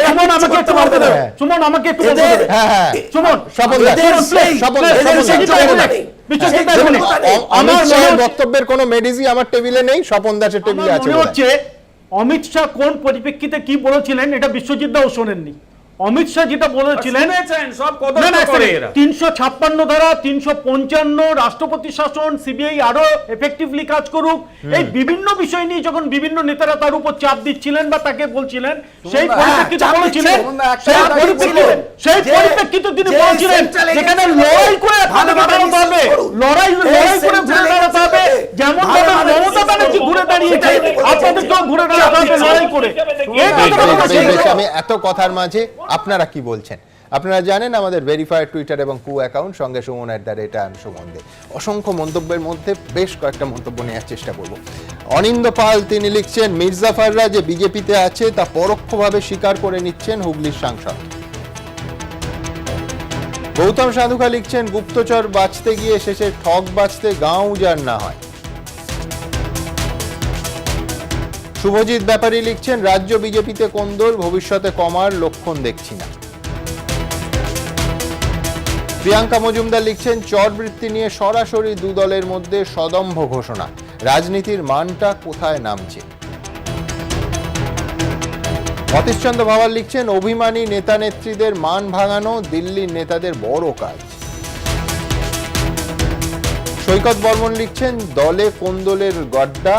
সুমন আমাকে একটু বলতে দেবে, সুমন আমাকে একটু বলতে দেবে। হ্যাঁ, সুমন স্বপন দাস, এদের সেই স্বপন এদের দাস, সেই স্বপন দাস। যোগ্যতা নেই। বিশ্বাস সেই করবেন না। যোগ্যতা নেই। অমিত শাহের বক্তব্যের কোনো মেডিসি আমার টেবিলে নেই, স্বপন দাসের টেবিলে আছে মনে বোধহয়। হচ্ছে অমিত শাহ কোন পরিপ্রেক্ষিতে কি বলেছিলেন এটা বিশ্বজিৎ দাও শোনেননি। অমিত শাহ যেটা বলেছিলেন সব না, না, 356 ধারা, 355, রাষ্ট্রপতি শাসন, সিবিআই আরো এফেক্টিভলি কাজ করুক, এই বিভিন্ন বিষয় নিয়ে যখন বিভিন্ন নেতারা তার উপর চাপ দিচ্ছিলেন বা তাকে বলছিলেন, সেই পরিপ্রেক্ষিতে বলেছিলেন, সেই পরিপ্রেক্ষিতে তিনি বলছিলেন যেখানে লড়াই করে আপনাদেরকে দাঁড়াতে হবে, লড়াই করে ঘুরে দাঁড়াতে হবে, যেমন ভাবে মমতা ব্যানার্জি ঘুরে দাঁড়িয়েছে আপনাদেরকেও ঘুরে দাঁড়াতে হবে লড়াই করে। এই কথাটা বলেছিলেন। বেশ, আমি এত কথার মাঝে আপনারা কি বলছেন? আপনারা জানেন আমাদের ভেরিফাইড টুইটার এবং কু অ্যাকাউন্ট, সঙ্গে সুমন @সুমন দে। অসংখ্য মন্তব্যের মধ্যে বেশ কয়েকটা মন্তব্য নেওয়ার চেষ্টা করব। অনিন্দ পাল তিনি লিখছেন, মির্জাফাররা যে বিজেপিতে আছে তা পরোক্ষভাবে স্বীকার করে নিচ্ছেন হুগলির সাংসদ। গৌতম সাধুকা লিখছেন, গুপ্তচর বাঁচতে গিয়ে শেষে ঠক বাঁচতে গাঁও উজাড় না হয়। শুভজিৎ ব্যাপারী লিখছেন, রাজ্য বিজেপিতে কোন্দল, ভবিষ্যতে কমার লক্ষণ দেখছি না। প্রিয়াঙ্কা মজুমদার লিখছেন, চরবৃত্তি নিয়ে সরাসরি দু দলের মধ্যে সদম্ভ ঘোষণা, রাজনীতির মানটা কোথায় নামছে। অতীশচন্দ্র ভাওয়াল লিখছেন, অভিমানী নেতা নেত্রীদের মান ভাঙানো দিল্লির নেতাদের বড় কাজ। সৈকত বর্মন লিখছেন, দলে কোন্দলের গড্ডা,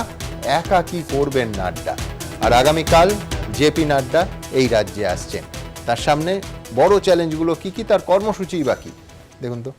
একা কি করবেন নাড্ডা। আর আগামীকাল জেপি নাড্ডা এই রাজ্যে আসছেন, তার সামনে বড় চ্যালেঞ্জগুলো কি কি, তার কর্মসূচি বাকি দেখুন তো।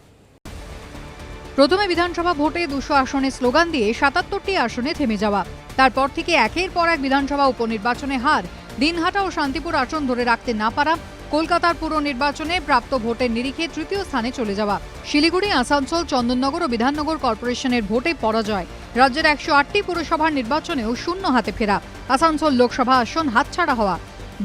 প্রথমে বিধানসভা ভোটে 200 আসনে স্লোগান দিয়ে 77টি আসনে থেমে যাওয়া, তারপর থেকে একের পর এক বিধানসভা উপনির্বাচনে হার, দিনহাটা ও শান্তিপুর আসন ধরে রাখতে না পারা, কলকাতার পুর নির্বাচনে প্রাপ্ত ভোটের নিরিখে তৃতীয় স্থানে চলে যাওয়া, শিলিগুড়ি, আসানসোল, চন্দননগর ও বিধাননগর কর্পোরেশনের ভোটে পরাজয়, রাজ্যের 108টি পুরসভার নির্বাচনেও শূন্য হাতে ফেরা, আসানসোল লোকসভা আসন হাতছাড়া হওয়া।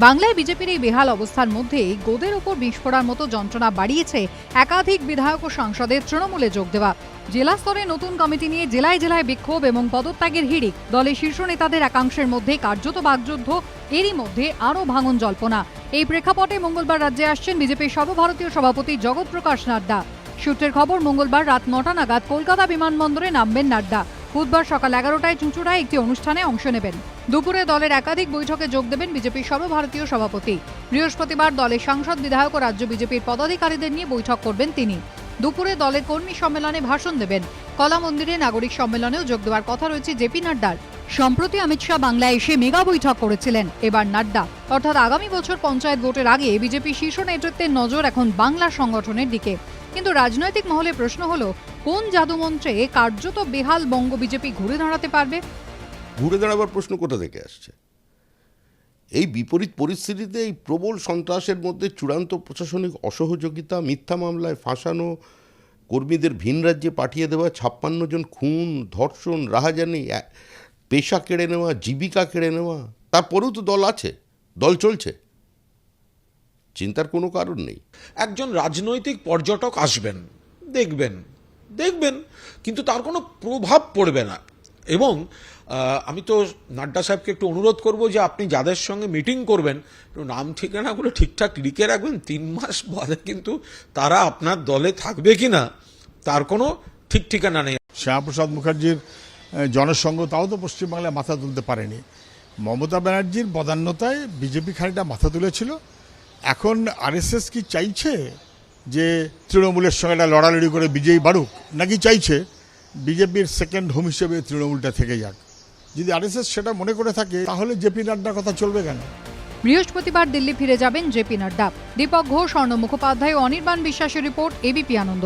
বাংলায় বিজেপির এই বেহাল অবস্থার মধ্যে গোদের ওপর বিস্ফোরার মতো যন্ত্রণা বাড়িয়েছে একাধিক বিধায়ক ও সাংসদের তৃণমূলে যোগ দেওয়া। জেলা স্তরে নতুন কমিটি নিয়ে জেলায় জেলায় বিক্ষোভ এবং পদত্যাগের হিড়িক, দলের শীর্ষ নেতাদের একাংশের মধ্যে কার্যত বাগযুদ্ধ, এরই মধ্যে আরও ভাঙন জল্পনা। এই প্রেক্ষাপটে মঙ্গলবার রাজ্যে আসছেন বিজেপির সর্বভারতীয় সভাপতি জগৎ প্রকাশ নাড্ডা। সূত্রের খবর, মঙ্গলবার রাত 9টা নাগাদ কলকাতা বিমানবন্দরে নামবেন নাড্ডা। বুধবার সকাল 11টায় চুঁচুড়ায় একটি অনুষ্ঠানে অংশ নেবেন। দুপুরে দলের একাধিক বৈঠকে যোগ দেবেন বিজেপির সর্বভারতীয় সভাপতি। বৃহস্পতিবার দলের সাংসদ, বিধায়ক ও রাজ্য বিজেপির পদাধিকারীদের নিয়ে বৈঠক করবেন তিনি। দুপুরে দলের কর্মী সম্মেলনে ভাষণ দেবেন। কলা মন্দিরে নাগরিক সম্মেলনেও যোগ দেওয়ার কথা রয়েছে জেপি নাড্ডার। সম্প্রতি অমিত শাহ বাংলায় এসে মেগা বৈঠক করেছিলেন, এবার নাড্ডা। অর্থাৎ আগামী বছর পঞ্চায়েত ভোটের আগে বিজেপি শীর্ষ নেতৃত্বের নজর এখন বাংলা সংগঠনের দিকে। কিন্তু রাজনৈতিক মহলে প্রশ্ন হলো, কোন জাদুমন্ত্রে কার্যত বেহাল বঙ্গ বিজেপি ঘুরে দাঁড়াতে পারবে? ঘুরে দাঁড়াবার প্রশ্ন কোথা থেকে আসছে? এই বিপরীত পরিস্থিতিতে এই প্রবল সন্ত্রাসের মধ্যে চূড়ান্ত প্রশাসনিক অসহযোগিতা, মিথ্যা মামলায় ফাঁসানো, কর্মীদের ভিন রাজ্যে পাঠিয়ে দেওয়া, 56 জন খুন, ধর্ষণ, রাহাজানি, পেশা কেড়ে নেওয়া, জীবিকা কেড়ে নেওয়া, তারপরেও তো দল আছে, দল চলছে, চিন্তার কোনো কারণ নেই। একজন রাজনৈতিক পর্যটক আসবেন, দেখবেন, কিন্তু তার কোনো প্রভাব পড়বে না। এবং আমি তো নাড্ডা সাহেবকে একটু অনুরোধ করব যে আপনি যাদের সঙ্গে মিটিং করবেন একটু নাম ঠিকানাগুলো ঠিকঠাক লিখে রাখবেন। 3 মাস বাদে কিন্তু তারা আপনার দলে থাকবে কিনা তার কোনো ঠিক ঠিকানা নেই। শ্যামাপ্রসাদ মুখার্জির জনসংঘ তাও তো পশ্চিমবাংলায় মাথা তুলতে পারেনি। মমতা ব্যানার্জির বদান্যতায় বিজেপি খানিকটা মাথা তুলেছিল। এখন আরএসএস কি চাইছে যে তৃণমূলের সঙ্গে একটা লড়ালড়ি করে বিজয়ী বাড়ুক, নাকি চাইছে বিজেপির সেকেন্ড হোম হিসেবে তৃণমূলটা থেকে যাক? যদি আরএসএস সেটা মনে করে থাকে তাহলে জেপি নাড্ডার কথা চলবে কেন? বৃহস্পতিবার দিল্লি ফিরে যাবেন জেপি নাড্ডা। দীপক ঘোষ, অর্ণব মুখোপাধ্যায় ও অনির্বাণ বিশ্বাসের রিপোর্ট, এবিপি আনন্দ।